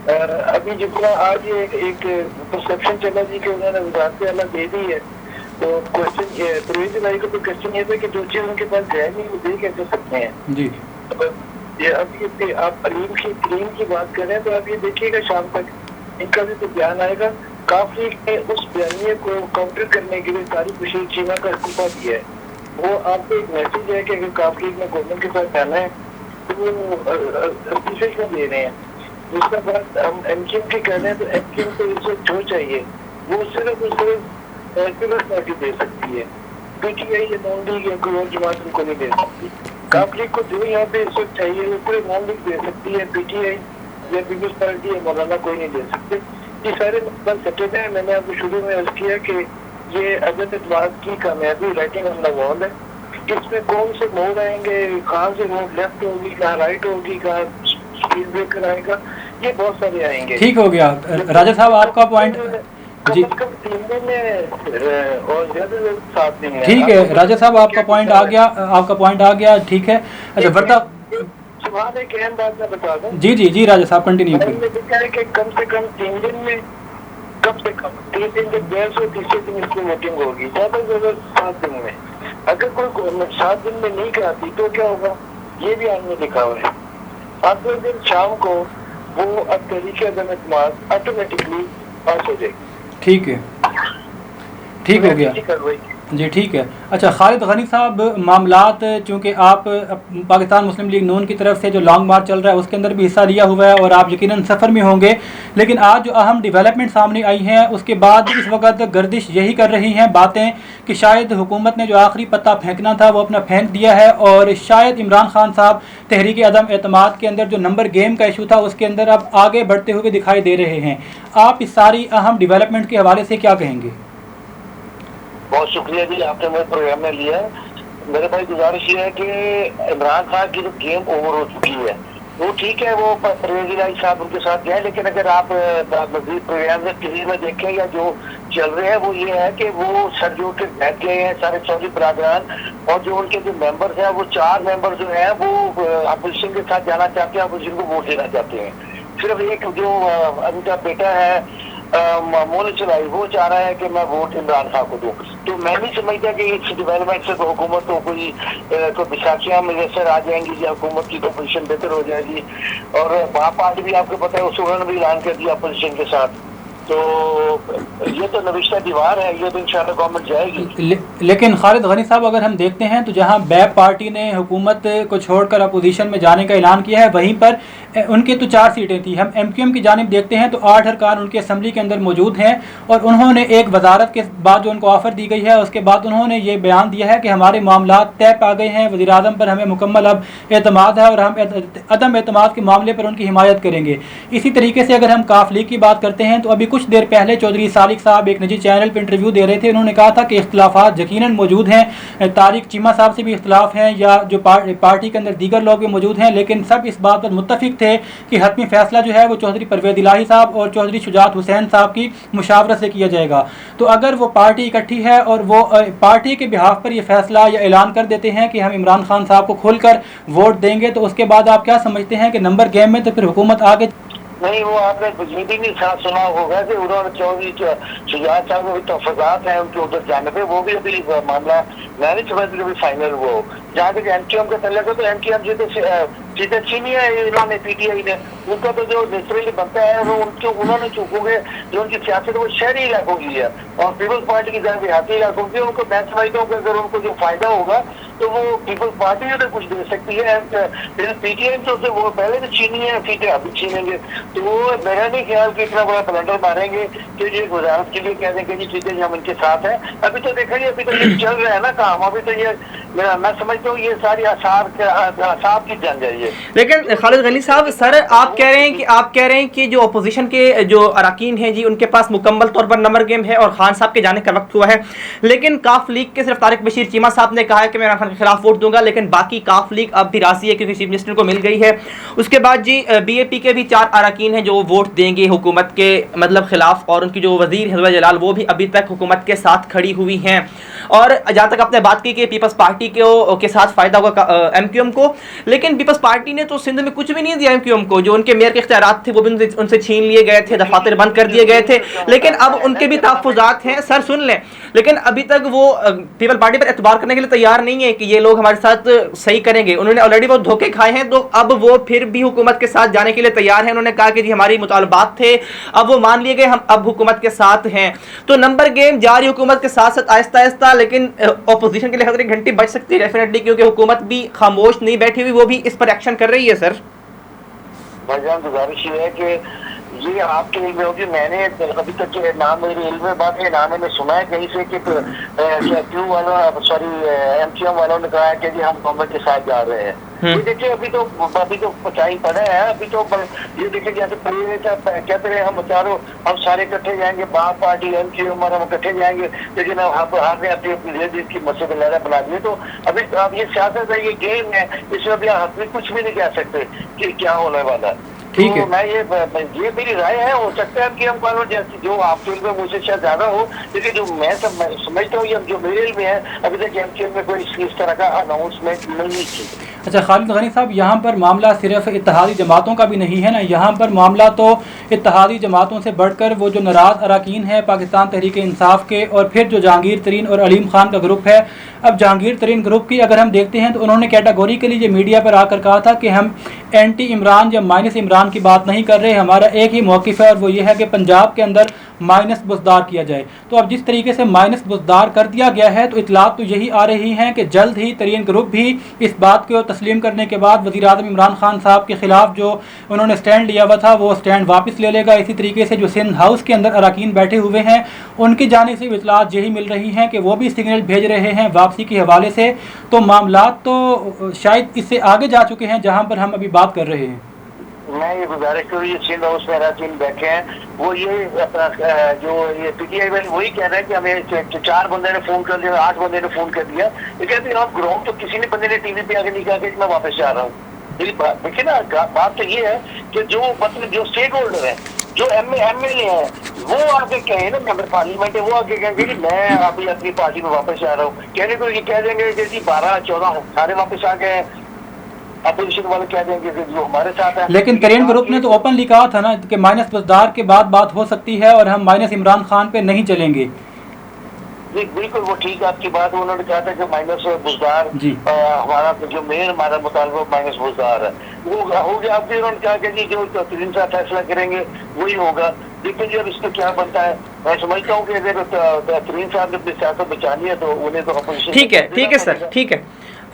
अभी जितना आज एक परसेप्शन चला जी कि उन्होंने वजारत आला दे दी है, तो क्वेश्चन परवेज इलाही को तो क्वेश्चन ये था कि जो चीज उनके पास है नहीं वो दे कैसे सकते हैं जी। तो ये अभी आप अलीम की बात कर रहे हैं, तो आप ये देखिएगा शाम तक इनका भी तो बयान आएगा। काफी ने उस बयानिए को काउंटर करने के लिए तारिक बशीर चीमा का इस्तीफा दिया है। वो आपको एक मैसेज है कि अगर काफी ने गवर्नमेंट के साथ जाना है तो वो इस्तीफे क्यों दे रहे हैं। दूसरा बात, हम MQM की कह रहे हैं तो MQM को इस वक्त जो चाहिए वो सिर्फ पीपल्स पार्टी दे सकती है, PTI या नॉन लीग या कोई और जमात उनको नहीं दे सकती। काफ लीग को जो यहाँ पे इस वक्त चाहिए वो पूरे नॉन लीग दे सकती है, पीटीआई या पीपल्स पार्टी या मौलाना कोई नहीं दे सकते। ये सारे मसला सेटेड है। मैंने आपको शुरू में अर्ज किया कि ये अदद इतवार की कामयाबी राइटिंग ऑन द वॉल है। इसमें कौन से मोड़ आएंगे, कहाँ से रोड लेफ्ट होगी, कहाँ राइट होगी, कहाँ स्पीड ब्रेकर आएगा, ये बहुत सारे आएंगे। ठीक हो गया राजा साहब, आपका पॉइंट जी कम 3 दिन में और ज्यादा 7 दिन में। ठीक है राजा साहब, आपका पॉइंट आ गया, आपका पॉइंट आ गया। ठीक है, अच्छा वर्ता सुबह एक अहम बात मैं बता दूं। जी जी जी राजा साहब कंटिन्यू मैंने करिए। देखा है कि कम से कम 3 दिन में, कम से कम 3 दिन के 150 तीसरे दिन इसकी वोटिंग होगी, ज्यादा से ज्यादा 7 दिन में। अगर कोई 7 दिन में नहीं कराती तो क्या होगा, ये भी हमने देखा हुआ है। 7वें दिन शाम को वो अब तरीके अदम ऑटोमेटिकली पास हो जाएगी। ठीक है, ठीक हो गया जी, ठीक है। अच्छा खालिद गनी साहब, मामलात चूँकि आप पाकिस्तान मुस्लिम लीग नून की तरफ से जो लॉन्ग मार्च चल रहा है उसके अंदर भी हिस्सा लिया हुआ है और आप यकीनन सफ़र में होंगे, लेकिन आज जो अहम डेवलपमेंट सामने आई हैं उसके बाद इस वक्त गर्दिश यही कर रही हैं बातें कि शायद हुकूमत ने जो आखिरी पत्ता फेंकना था वो अपना फेंक दिया है और शायद इमरान खान साहब तहरीक अदम एतमाद के अंदर जो नंबर गेम का इशू था उसके अंदर अब आगे बढ़ते हुए दिखाई दे रहे हैं। आप इस सारी अहम डेवलपमेंट के हवाले से क्या कहेंगे? बहुत शुक्रिया जी, आपने मेरे प्रोग्राम में लिया। मेरे भाई गुजारिश ये है कि इमरान खान की जो गेम ओवर हो चुकी है वो ठीक है, वो परवेज इलाही साहब उनके साथ गए, लेकिन अगर आप मजीद प्रोग्राम में किसी में देखें या जो चल रहे हैं वो ये है कि वो सर जोड़ के बैठ गए हैं सारे चौधरी बरादरान, और जो उनके जो मेंबर्स हैं वो 4 मेंबर जो हैं वो अपोजिशन के साथ जाना चाहते हैं, अपोजिशन को वोट देना चाहते हैं। सिर्फ एक जो उनका बेटा है मोहन चलाई वो चाह रहा है कि मैं वोट इमरान खान को दूं। तो मैं नहीं समझता कि इस डेवलपमेंट से तो हुकूमत को कोई विसाखियां मुयसर आ जाएंगी या हुकूमत की पोजीशन बेहतर हो जाएगी। और आप आज भी आपको पता है उस उन्होंने भी ऐलान कर दिया अपोजिशन के साथ, तो ये तो नविश्ता दीवार है, ये तो इंशाल्लाह गवर्नमेंट जाएगी। लेकिन खालिद गनी साहब, अगर हम देखते हैं तो जहां बैप पार्टी ने हुकूमत को छोड़कर अपोजिशन में जाने का ऐलान किया है वहीं पर उनकी तो 4 सीटें थी। हम MQM की जानिब देखते हैं तो 8 अरकान उनकी असम्बली के अंदर मौजूद हैं और उन्होंने एक वजारत के बाद जो उनको ऑफ़र दी गई है उसके बाद उन्होंने ये बयान दिया है कि हमारे मामलात तय पा गए हैं, वज़ीर आज़म पर हमें मुकम्मल अब एतमाद है और हम अदम एतमाद के मामले पर उनकी हिमायत करेंगे। इसी तरीके से अगर हम काफ लीग की बात करते हैं तो अभी कुछ देर पहले चौधरी सालिक साहब एक निजी चैनल पर इंटरव्यू दे रहे थे, उन्होंने कहा था कि इख्तलाफात यकीनन मौजूद हैं, तारिक चीमा साहब से भी इख्तलाफ हैं या जो पार्टी के अंदर दीगर लोग भी मौजूद हैं, लेकिन सब इस बात पर मुत्तफिक थे कि हतमी फैसला जो है वो चौधरी परवेज इलाही साहब और चौधरी शुजात हुसैन साहब की मुशावरत से किया जाएगा। तो अगर वो पार्टी इकट्ठी है और वो पार्टी के बिहाफ पर ये फैसला या ऐलान कर देते हैं कि हम इमरान खान साहब को खोलकर वोट देंगे, तो उसके बाद आप क्या समझते हैं कि नंबर गेम में तो फिर हुकूमत आगे नहीं? वो आपने मीटिंग भी साथ सुना होगा कि उन्होंने चौधरी शुजात साहब को तफजात हैं उनके उधर जाने पे, वो भी अभी मामला मैं नहीं समझती कभी फाइनल वो। जहाँ तक MQM का तल्लक है तो MQM जी तो सीधे छीनी है इन्होंने, PTI ने, उनका तो जो नेचुरली बनता है वो उन्होंने चूकोगे जो उनकी सियासत वो शहरी इलाकों की है और पीपल्स पार्टी की तरह देहाती इलाकों की, उनको मैं समझता हूँ कि अगर उनको जो फायदा होगा तो वो पीपल्स पार्टी जो कुछ दे सकती है। PTI तो वो पहले भी छीनी है सीटें, अभी छीनेंगे, तो वो मेरा नहीं ख्याल कि इतना बड़ा ब्लंडर मारेंगे कि ये वजारत के लिए कह देंगे जी सीटें हम इनके साथ हैं। अभी तो देखा जी, अभी तो ये चल रहा है ना काम, अभी तो ये मैं समझता हूँ ये सारी असाब की जंग है ये। लेकिन खालिद गनी साहब, सर आप कह रहे हैं कि जो अपोजिशन के जो अरकान हैं जी उनके पास मुकम्मल तौर पर नंबर गेम है और खान साहब के जाने का वक्त हुआ है, लेकिन काफ लीग के सिर्फ तारिक बशीर चीमा साहब ने कहा है कि मैं इमरान खान के खिलाफ वोट दूंगा, लेकिन बाकी काफ लीग अब भी राजी है क्योंकि चीफ मिनिस्टर को मिल गई है। उसके बाद जी BAP के भी 4 अरकान हैं जो वोट देंगे हुकूमत के मतलब खिलाफ, और उनकी जो वजीर हिल्वा जलाल वो भी अभी तक हुकूमत के साथ खड़ी हुई हैं। और जहाँ तक आपने बात की कि पीपल्स पार्टी के साथ फायदा होगा MQM को, लेकिन पीपल्स पार्टी ने तो सिंध में कुछ भी नहीं दिया MQM को, जो उनके मेयर के इख्तियारात थे वो भी उनसे छीन लिए गए थे, दफातर बंद कर दिए गए थे, लेकिन अब उनके भी तहफ़्फ़ुज़ात हैं। सर सुन लें, लेकिन अभी तक वो पीपल पार्टी पर एतबार करने के लिए तैयार नहीं है कि ये लोग हमारे साथ सही करेंगे। उन्होंने ऑलरेडी वो धोखे खाए हैं, तो अब वो फिर भी हुकूमत के साथ जाने के लिए तैयार हैं। उन्होंने कहा कि जी हमारी मुतालबात थे, अब वो मान लिए गए, हम अब हुकूमत के साथ हैं। तो नंबर गेम जारी हुकूमत के साथ साथ आहिस्ता आहिस्ता, लेकिन अपोजिशन के लिए खतरे की घंटी बज सकती है डेफिनेटली, क्योंकि हुकूमत भी खामोश नहीं बैठी हुई, वो भी इस पर एक्शन कर रही है। सर भाईजान गुजारिश ये है कि ये आपके इल्म में होगी, मैंने अभी तक जो नाम मेरे इल्म में बात है, नाम मैंने सुना है कहीं से कि क्यू वाला सॉरी MQM वालों ने कहा है कि जी हम गवर्नमेंट के साथ जा रहे हैं। ये देखिए अभी तो पचाई पड़े हैं, अभी तो ये देखिए जैसे कहते रहे हम चारों हम सारे इकट्ठे जाएंगे, बाप पार्टी MQM और हम इकट्ठे जाएंगे, लेकिन आपने अपनी अपनी की मस्जिद लहरा बना दिए। तो अभी अब ये सियासत है, ये गेम है, इसमें अभी आप कुछ भी नहीं कह सकते कि क्या होने वाला है। ठीक है। तो मैं ये मेरी राय है, हो सकता है कि हम कानून जैसे जो आपके इल्म में मुझसे शायद ज्यादा हो, लेकिन जो मैं समझता हूँ, जो मेरे इल्म में है, अभी तक MQM में कोई इस तरह का अनाउंसमेंट नहीं की। अच्छा खालिद गनी साहब, यहाँ पर मामला सिर्फ इत्तेहादी जमातों का भी नहीं है ना, यहाँ पर मामला तो इत्तेहादी जमातों से बढ़कर वो जो नाराज़ अरकान है पाकिस्तान तहरीक इंसाफ के, और फिर जो जहांगीर तरीन और अलीम खान का ग्रुप है। अब जहांगीर तरीन ग्रुप की अगर हम देखते हैं तो उन्होंने कैटेगोरिकली ये मीडिया पर आकर कहा था कि हम एंटी इमरान या माइनस इमरान की बात नहीं कर रहे, हमारा एक ही मौक़िफ़ है और वो ये है कि पंजाब के अंदर माइनस बुज़दार किया जाए। तो अब जिस तरीके से माइनस बुज़दार कर दिया गया है तो इतलात तो यही आ रही हैं कि जल्द ही तरीन ग्रुप भी इस बात को तस्लीम करने के बाद वज़ीर-ए-आज़म इमरान खान साहब के ख़िलाफ़ जो उन्होंने स्टैंड लिया हुआ था वो स्टैंड वापस ले लेगा। इसी तरीके से जो सिंध हाउस के अंदर अरकान बैठे हुए हैं उनकी जानिब से इतलात यही मिल रही हैं कि वो भी सिग्नल भेज रहे हैं वापसी के हवाले से। तो मामलात तो शायद इससे आगे जा चुके हैं जहाँ पर हम अभी बात कर रहे हैं। मैं ये गुजारिश करूँ, ये सिंध हाउस में अरकान बैठे हैं, वो ये अपना जो ये PTI वाले वही कह रहे हैं कि हमें 4 बंदे ने फोन कर दिया, 8 बंदे ने फोन कर दिया। ये कहते हैं आप ग्राउंड तो किसी ने बंदे ने टीवी पे आके नहीं कहा कि मैं वापस जा रहा हूँ। देखिए ना, बात तो ये है कि जो मतलब जो स्टेक होल्डर है, जो MLA है, वो आके कहे ना, मेंबर पार्लियामेंट है, वो आके कहेंगे कि मैं अभी अपनी पार्टी में वापस जा रहा हूँ। कहने को ये कह देंगे कि जी 12-14 सारे वापस आ गए, अपोजिशन वाले कह देंगे कि जो हमारे साथ है। लेकिन तरीन ग्रुप ने तो ओपनली कहा था ना कि माइनस बुज़दार के बाद बात हो सकती है और हम माइनस इमरान खान पे नहीं चलेंगे। जी बिल्कुल, वो ठीक है आपकी बात। उन्होंने कहा था कि माइनस बुज़दार हमारा जो मेन हमारा मुतालबा माइनस बुज़दार है, वो हो गया। अब भी उन्होंने कहा कि जी जो तरीन साहब फैसला करेंगे वही होगा। लेकिन जब इसको क्या बनता है, मैं समझता हूँ कि अगर तरीन साहब ने अपनी सियासत बचानी है तो उन्हें तो अपोजिशन। ठीक है सर, ठीक है।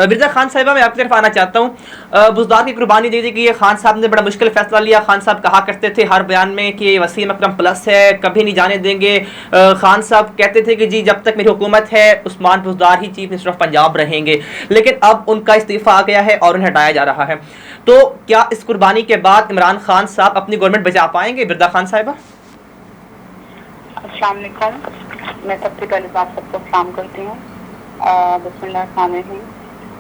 बिरजा खान साहिबा, मैं आपकी तरफ आना चाहता हूँ। बुज़दार की कुर्बानी दे दी कि ये खान साहब ने बड़ा मुश्किल फैसला लिया। खान साहब कहा करते थे हर बयान में कि ये वसीम अकरम प्लस है, कभी नहीं जाने देंगे। खान साहब कहते थे कि जी जब तक मेरी हुकूमत है उस्मान बुज़दार ही चीफ मिनिस्टर ऑफ पंजाब रहेंगे। लेकिन अब उनका इस्तीफ़ा आ गया है और उन्हें हटाया जा रहा है। तो क्या इस कुर्बानी के बाद इमरान खान साहब अपनी गवर्नमेंट बचा पाएंगे? बिरजा खान साहिबा। अस्सलाम वालेकुम, मैं सबसे पहले आप सबको सलाम करती हूँ। बिस्मिल्लाह।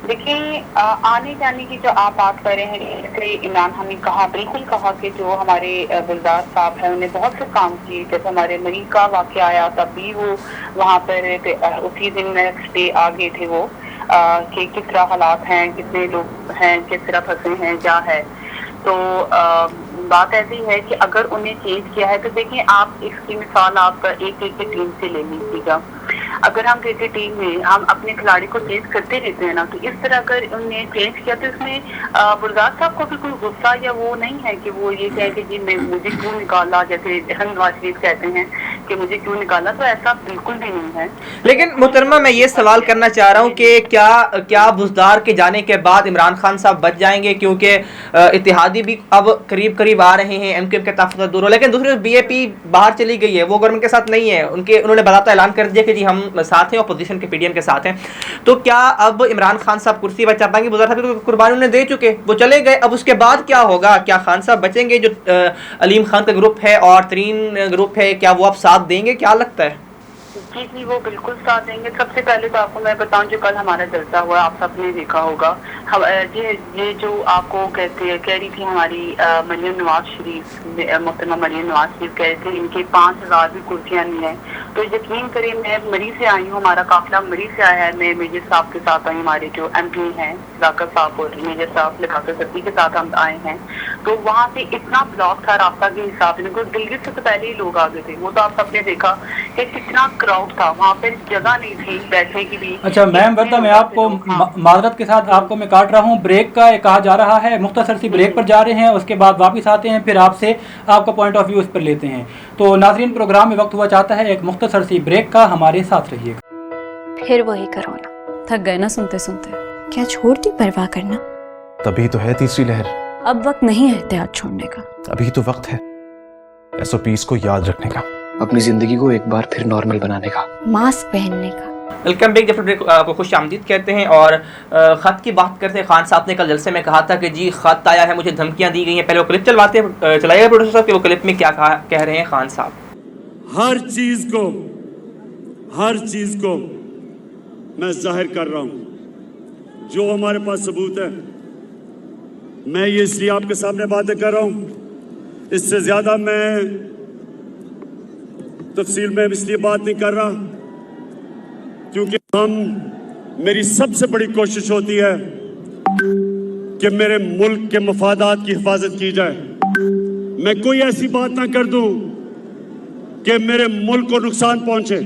देखिए, आने जाने की जो आप बात कर रहे हैं, इसलिए इमरान खान ने कहा, बिल्कुल कहा कि जो हमारे बुज़दार साहब हैं उन्हें बहुत से काम किए। जब हमारे मरी का वाक़या आया तब भी वो वहाँ पर उसी दिन नेक्स्ट डे आ गए थे वो कि किस तरह हालात हैं, कितने लोग हैं, किस तरह फंसे हैं, क्या है। तो बात ऐसी है कि अगर उन्हें चेंज किया है तो देखिए, आप इसकी मिसाल आप एक क्रिकेट टीम से ले लीजिएगा। अगर हम क्रिकेट टीम में हम अपने खिलाड़ी को चेंज करते रहते हैं ना, तो इस तरह अगर उन्हें चेंज किया तो इसमें बुज़दार साहब को भी कोई गुस्सा या वो नहीं है कि वो ये कहे कि जी मुझे क्यों निकाला, जैसे नवाज शरीफ कहते हैं कि मुझे क्यों निकाला। तो ऐसा बिल्कुल भी नहीं है। लेकिन मोहतरमा, मैं ये सवाल करना चाह रहा हूँ कि क्या बुज़दार के जाने के बाद इमरान खान साहब बच जाएंगे? क्योंकि इत्तेहादी भी अब करीब आ रहे हैं, MQM के ताफ़ुज़ दूर हो। लेकिन दूसरी BAP बाहर चली गई है, वो गवर्नमेंट के साथ नहीं है। उन्होंने बाकायदा ऐलान कर दिया कि जी हम साथ हैं, अपोजिशन के PDM के साथ हैं। तो क्या अब इमरान खान साहब कुर्सी बचा पाएंगे? बुज़दार साहब तो कुर्बानी उन्हें दे चुके, वो चले गए। अब उसके बाद क्या होगा? क्या खान साहब बचेंगे? जो अलीम खान का ग्रुप है और तरीन ग्रुप है, क्या वो अब साथ देंगे? क्या लगता है? जी, वो बिल्कुल साथ देंगे। सबसे पहले तो आपको मैं बताऊं, जो कल हमारा जलसा हुआ आप सबने देखा होगा। ये जो आपको कह रही थी हमारी मरियम नवाज शरीफ, मोहतरमा मरियम नवाज शरीफ कह रहे थे इनके 5000 भी कुर्सियां नहीं है। तो यकीन करें, मैं मरी से आई हूँ, हमारा काफिला मरी से आया है। मैं मेजर साहब के साथ आई, हमारे जो MP हैं लियाकत साहब और मेजर साहब लियाकत सब्जी के साथ हम आए हैं। तो वहाँ से इतना ब्लॉक था रास्ता के हिसाब से, दिल्ली से तो पहले ही लोग आ गए थे। वो तो आप सबने देखा कि कितना क्राउड था, वहाँ पे जगह नहीं थी बैठने की भी। अच्छा मैम वर्दा, मैं आपको माजरत के साथ आपको मैं काट रहा हूँ, ब्रेक का कहा जा रहा है, मुख्तसर सी ब्रेक पर जा रहे हैं, उसके बाद वापस आते हैं, फिर आपसे आपका पॉइंट ऑफ व्यू इस पर लेते हैं। तो नाज़रीन, प्रोग्राम में वक्त हुआ चाहता है एक मुख्तसर सी ब्रेक का, हमारे साथ रहिएगा। फिर वही कोरोना, थक गए ना सुनते सुनते। क्या छोड़ दी परवाह करना? तभी तो है तीसरी लहर। अब वक्त नहीं है एहतियात छोड़ने का। अभी तो वक्त है। SOPs को याद रखने का, अपनी जिंदगी को एक बार फिर नॉर्मल बनाने का, मास्क पहनने का। Welcome back. जब आपको खुश आमदीद कहते हैं और ख़त की बात करते हैं। खान साहब ने कल जलसे में कहा था कि जी ख़त आया है, मुझे धमकियां दी गई हैं। पहले वो क्लिप चलाइएगा प्रोड्यूसर साहब कि वो क्लिप में क्या कह रहे हैं खान साहब। हर चीज को मैं जाहिर कर रहा हूं, जो हमारे पास सबूत है। मैं ये इसलिए आपके सामने बातें कर रहा हूं, इससे ज्यादा मैं तफसील में इसलिए बात नहीं कर रहा क्योंकि मेरी सबसे बड़ी कोशिश होती है कि मेरे मुल्क के मफादात की हिफाजत की जाए। मैं कोई ऐसी बात ना कर दूं कि मेरे मुल्क को नुकसान पहुंचे।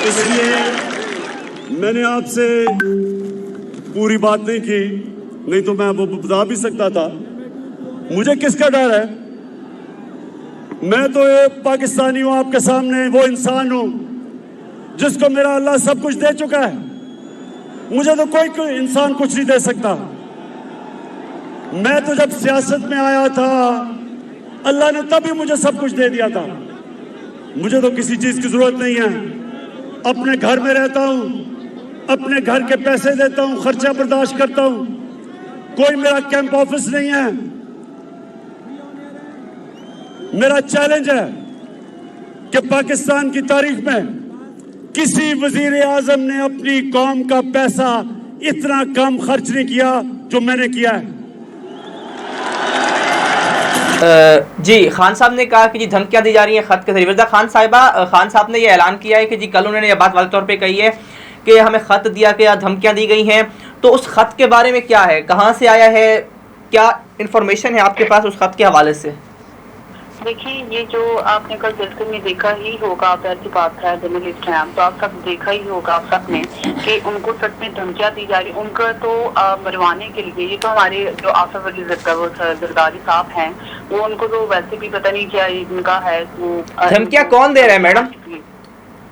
इसलिए मैंने आपसे पूरी बात नहीं की, नहीं तो मैं वो बता भी सकता था। मुझे किसका डर है? मैं तो एक पाकिस्तानी हूं, आपके सामने वो इंसान हूं जिसको मेरा अल्लाह सब कुछ दे चुका है। मुझे तो कोई इंसान कुछ नहीं दे सकता। मैं तो जब सियासत में आया था, अल्लाह ने तभी मुझे सब कुछ दे दिया था। मुझे तो किसी चीज की जरूरत नहीं है। अपने घर में रहता हूं, अपने घर के पैसे देता हूं, खर्चा बर्दाश्त करता हूं। कोई मेरा कैंप ऑफिस नहीं है। मेरा चैलेंज है कि पाकिस्तान की तारीख में किसी वजीर आजम ने अपनी कौम का पैसा इतना कम खर्च नहीं किया जो मैंने किया है। जी खान साहब ने कहा कि जी धमकियां दी जा रही हैं खत के जरिए। खान साहब ने ये ऐलान किया है कि जी कल उन्होंने ये बात वाले तौर पे कही है कि हमें खत दिया गया, धमकियां दी गई हैं। तो उस खत के बारे में क्या है, कहां से आया है, क्या इंफॉर्मेशन है आपके पास उस खत के हवाले से? देखिए, ये जो आपने कल जलसे में देखा ही होगा, आप ऐसी बात है, जर्नलिस्ट हैं आप, तो आप सब देखा ही होगा आप सब ने कि उनको सच में धमकियां दी जा रही। उनका तो मरवाने के लिए, ये तो हमारे जो आसफ अली जरदारी साहब हैं, वो उनको तो वैसे भी पता नहीं क्या इनका है। वो धमकियां कौन दे रहे हैं मैडम?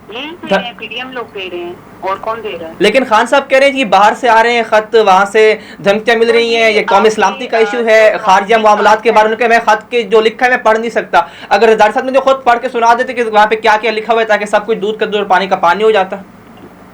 यही दे रहे हैं, पीडीएम लोग दे रहे हैं, और कौन दे रहा है? लेकिन खान साहब कह रहे हैं कि बाहर से आ रहे हैं खत, वहां से धमकियां मिल रही हैं, ये कौमी सलामती का इशू है, खारजिया मामलात के बारे में। मैं खत के जो लिखा है मैं पढ़ नहीं सकता। अगर जरदारी साहब ने जो खुद पढ़ के सुना देते कि वहाँ पे क्या क्या लिखा हुआ है, ताकि सब कुछ दूध का दूध पानी का पानी हो जाता।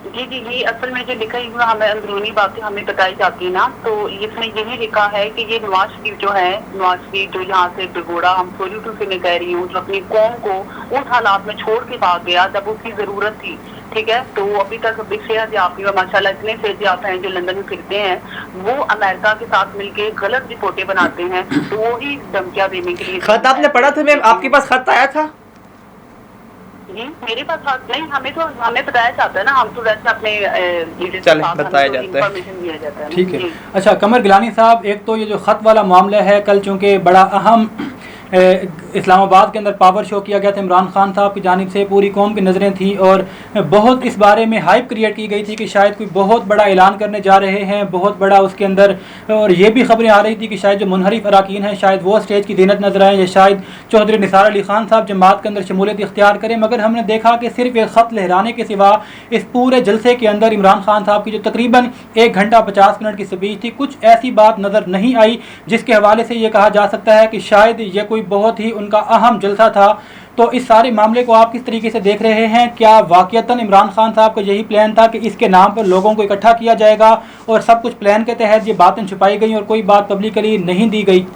जी, ये असल में जो लिखा हुआ हमें अंदरूनी बातें हमें बताई जाती है ना, तो इसमें यही लिखा है कि ये नवाज शरीफ जो है, नवाज शरीफ जो यहाँ से बिगोड़ा, हम सोल्यूशन से मैं कह रही हूँ, जो अपनी कौम को उस हालात में छोड़ के भाग गया जब उसकी जरूरत थी। ठीक है, तो अभी तक सेहत याफ्ती माशाल्लाह इतने सेहत याफ्ता हैं जो लंदन में फिरते हैं, वो अमेरिका के साथ मिलके गलत रिपोर्टें बनाते हैं, तो वो ही धमकियां देने के लिए। खत आपने पढ़ा था मैम? आपके पास खत आया था? जी, मेरे पास खत नहीं, हमें बताया जाता है ना, हम तो वैसे अपने बताया जाता है, इंफॉर्मेशन दिया जाता है। ठीक है। अच्छा कमर गिलानी साहब, एक तो ये जो ख़त वाला मामला है, कल चूँकि बड़ा अहम इस्लामाबाद के अंदर पावर शो किया गया था इमरान खान साहब की जानिब से, पूरी कौम की नज़रें थी और बहुत इस बारे में हाइप क्रिएट की गई थी कि शायद कोई बहुत बड़ा ऐलान करने जा रहे हैं, बहुत बड़ा उसके अंदर। और ये भी खबरें आ रही थी कि शायद जो मुनहरिफ अरकान हैं शायद वो स्टेज की ज़ीनत नजर आए, या शायद चौधरी निसार अली खान साहब जमात के अंदर शमूलियत इख्तियार करें। मगर हमने देखा कि सिर्फ एक ख़त लहराने के सिवा इस पूरे जलसे के अंदर इमरान खान साहब की जो तकरीबन 1 घंटा 50 मिनट की स्पीच थी, कुछ ऐसी बात नज़र नहीं आई जिसके हवाले से ये कहा जा सकता है कि शायद ये कोई बहुत ही उनका अहम जलसा था। तो इस सारे मामले को आप किस तरीके से देख रहे हैं? क्या वाकईतन इमरान खान साहब का यही प्लान था कि इसके नाम पर लोगों को इकट्ठा किया जाएगा और सब कुछ प्लान के तहत ये बातें छुपाई गई और कोई बात पब्लिकली नहीं दी गई?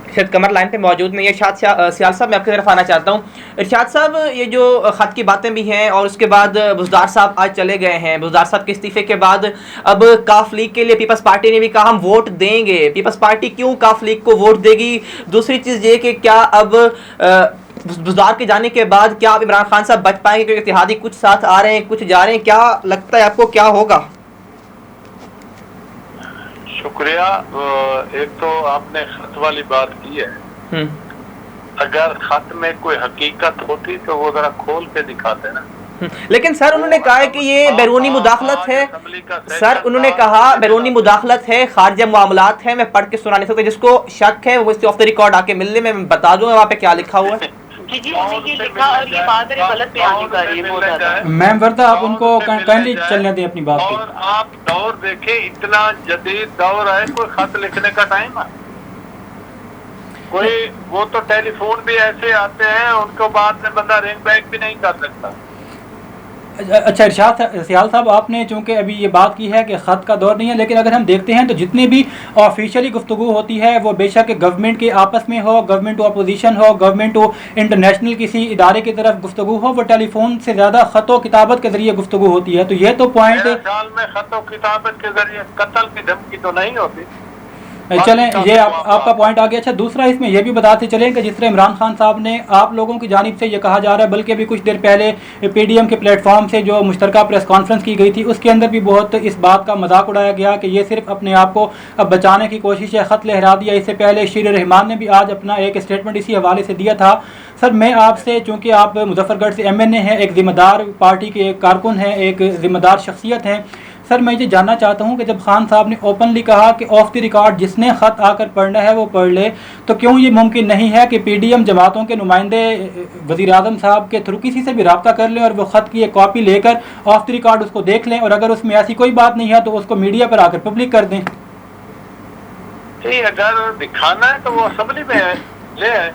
इरशाद कमर लाइन पे मौजूद नहीं है। इरशाद सियाल साहब, मैं आपकी तरफ आना चाहता हूँ। इरशाद साहब, ये जो ख़त की बातें भी हैं और उसके बाद बुज़दार साहब आज चले गए हैं। बुज़दार साहब के इस्तीफ़े के बाद अब काफ लीग के लिए पीपल्स पार्टी ने भी कहा हम वोट देंगे। पीपल्स पार्टी क्यों काफ लीग को वोट देगी? दूसरी चीज़ ये कि क्या अब बुज़दार के जाने के बाद क्या अब इमरान खान साहब बच पाएंगे? क्योंकि इत्तेहादी कुछ साथ आ रहे हैं, कुछ जा रहे हैं। क्या लगता है आपको, क्या होगा? शुक्रिया। एक तो आपने खत वाली बात की है, अगर खत में कोई हकीकत होती तो वो जरा खोल के दिखाते ना। लेकिन सर उन्होंने कहा है कि ये बैरूनी मुदाखलत है। सर उन्होंने कहा बैरूनी मुदाखलत है, खारजिया मामलात है। मैं पढ़ के सुना नहीं सकता, जिसको शक है वो इससे ऑफ द रिकॉर्ड आके मिलने में बता दूंगा वहाँ पे क्या लिखा हुआ है। कि जी उन्होंने ये लिखा और ये बात है गलत बयानी कर रही है बहुत ज्यादा। मैम वर्दा, आप उनको काइंडली चलने दें अपनी बात और आप दौर देखें, इतना जदीद दौर है, कोई खत लिखने का टाइम है? कोई वो तो टेलीफोन भी ऐसे आते हैं, उनको बाद में बंदा रिंग बैक भी नहीं कर सकता। अच्छा इरशाद सियाल साहब, आपने चूंकि अभी ये बात की है कि ख़त का दौर नहीं है, लेकिन अगर हम देखते हैं तो जितनी भी ऑफिशियली गुफ्तगू होती है वो बेशक गवर्नमेंट के आपस में हो, गवर्नमेंट टू अपोजिशन हो, गवर्नमेंट टू इंटरनेशनल किसी इदारे की तरफ गुफ्तगू हो, वो टेलीफोन से ज़्यादा ख़त किताबत के ज़रिए गुफ्तगू होती है। तो ये तो पॉइंट साल में ख़त किताबत के जरिए कत्ल की धमकी तो नहीं होती। चलें, ये आपका पॉइंट आ गया। अच्छा, दूसरा इसमें यह भी बताते चलें कि जिस तरह इमरान खान साहब ने आप लोगों की जानिब से ये कहा जा रहा है, बल्कि अभी कुछ देर पहले पीडीएम के प्लेटफॉर्म से जो मुश्तरका प्रेस कॉन्फ्रेंस की गई थी उसके अंदर भी बहुत इस बात का मजाक उड़ाया गया कि ये सिर्फ अपने आप को अब बचाने की कोशिश है, ख़त लहरा दिया। इससे पहले शीर रहमान ने भी आज अपना एक स्टेटमेंट इसी हवाले से दिया था। सर, मैं आपसे, चूँकि आप मुजफ्फरगढ़ से MNA हैं, एक ज़िम्मेदार पार्टी के एक कारकुन हैं, एक ज़िम्मेदार शख्सियत हैं, सर मैं ये जानना चाहता हूँ कि जब खान साहब ने ओपनली कहा कि ऑफ द रिकॉर्ड जिसने ख़त आकर पढ़ना है वो पढ़ ले, तो क्यों ये मुमकिन नहीं है कि पीडीएम जमातों के नुमाइंदे वज़ीर आज़म साहब के थ्रू किसी से भी रब्ता कर लें और वो ख़त की एक कॉपी लेकर ऑफ द रिकॉर्ड उसको देख लें, और अगर उसमें ऐसी कोई बात नहीं है तो उसको मीडिया पर आकर पब्लिक कर दें? अगर दिखाना है तो वो असेंबली में है, ले है,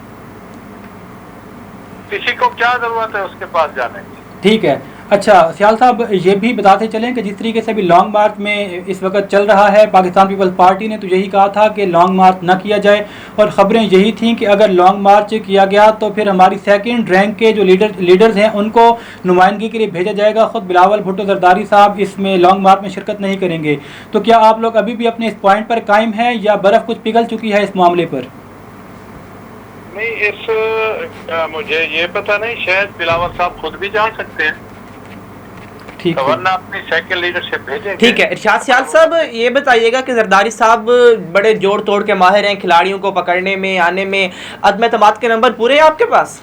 किसी को क्या जरूरत है उसके पास जाने की। ठीक है। अच्छा सियाल साहब, ये भी बताते चलें कि जिस तरीके से भी लॉन्ग मार्च में इस वक्त चल रहा है, पाकिस्तान पीपल्स पार्टी ने तो यही कहा था कि लॉन्ग मार्च न किया जाए, और ख़बरें यही थीं कि अगर लॉन्ग मार्च किया गया तो फिर हमारी सेकंड रैंक के जो लीडर्स हैं उनको नुमाइंदगी के लिए भेजा जाएगा। ख़ुद बिलावल भुट्टो जरदारी साहब इसमें लॉन्ग मार्च में शिरकत नहीं करेंगे। तो क्या आप लोग अभी भी अपने इस पॉइंट पर कायम हैं या बर्फ़ कुछ पिघल चुकी है इस मामले पर? नहीं, मुझे ये पता नहीं, शायद बिलावल साहब खुद भी जा सकते हैं। ठीक है, वरना अपनी साइकिल लीडरशिप भेजेंगे। ठीक है। इरशाद सियाल साहब, ये बताइएगा कि जरदारी साहब बड़े जोड़ तोड़ के माहिर हैं खिलाड़ियों को पकड़ने में, आने में, अदम एतमाद के नंबर पूरे हैं आपके पास?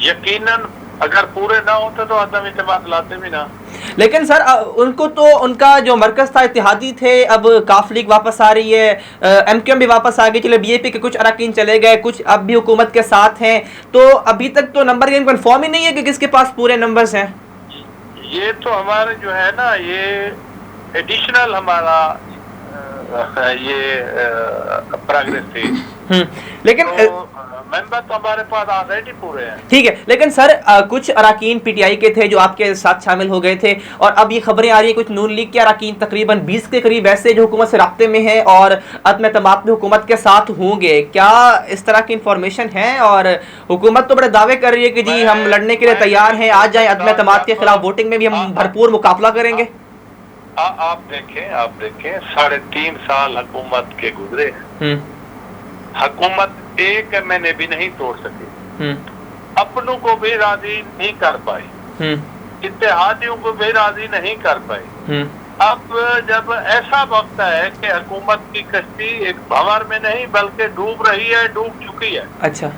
यकीनन अगर पूरे ना होते तो अदम एतमाद लाते भी ना। लेकिन सर उनको तो उनका जो मरकज था इत्तेहादी थे, अब काफ लीग वापस आ रही है, MQM भी वापस आ गई, चले BAP के कुछ अरकान चले गए, कुछ अब भी हुकूमत के साथ हैं, तो अभी तक तो नंबर गेम कन्फर्म ही नहीं है कि किसके पास पूरे नंबर्स हैं। ये तो हमारे जो है ना, ये एडिशनल हमारा ये प्रोग्रेस थी, लेकिन तो मेंबर तो हमारे पास ऑलरेडी पूरे हैं। ठीक है, लेकिन सर कुछ अरकान PTI के थे जो आपके साथ शामिल हो गए थे, और अब ये खबरें आ रही है कुछ नून लीग के अरकान तकरीबन 20 के करीब ऐसे जो हुकूमत से राब्ते में है और अदम एतमाद में हुकूमत के साथ होंगे। क्या इस तरह की इंफॉर्मेशन है? और हुकूमत तो बड़े दावे कर रही है कि जी हम लड़ने के लिए तैयार हैं, आ जाए अदम एतमाद के खिलाफ वोटिंग में भी हम भरपूर मुकाबला करेंगे। आप देखें 3.5 साल हुकूमत के गुजरे, हुकूमत एक MNA भी नहीं तोड़ सकी, अपनों को भी राजी नहीं कर पाई, इत्तेहादियों को भी राजी नहीं कर पाई। अब जब ऐसा वक्त है कि हुकूमत की कश्ती एक भंवर में नहीं बल्कि डूब रही है, डूब चुकी है। अच्छा,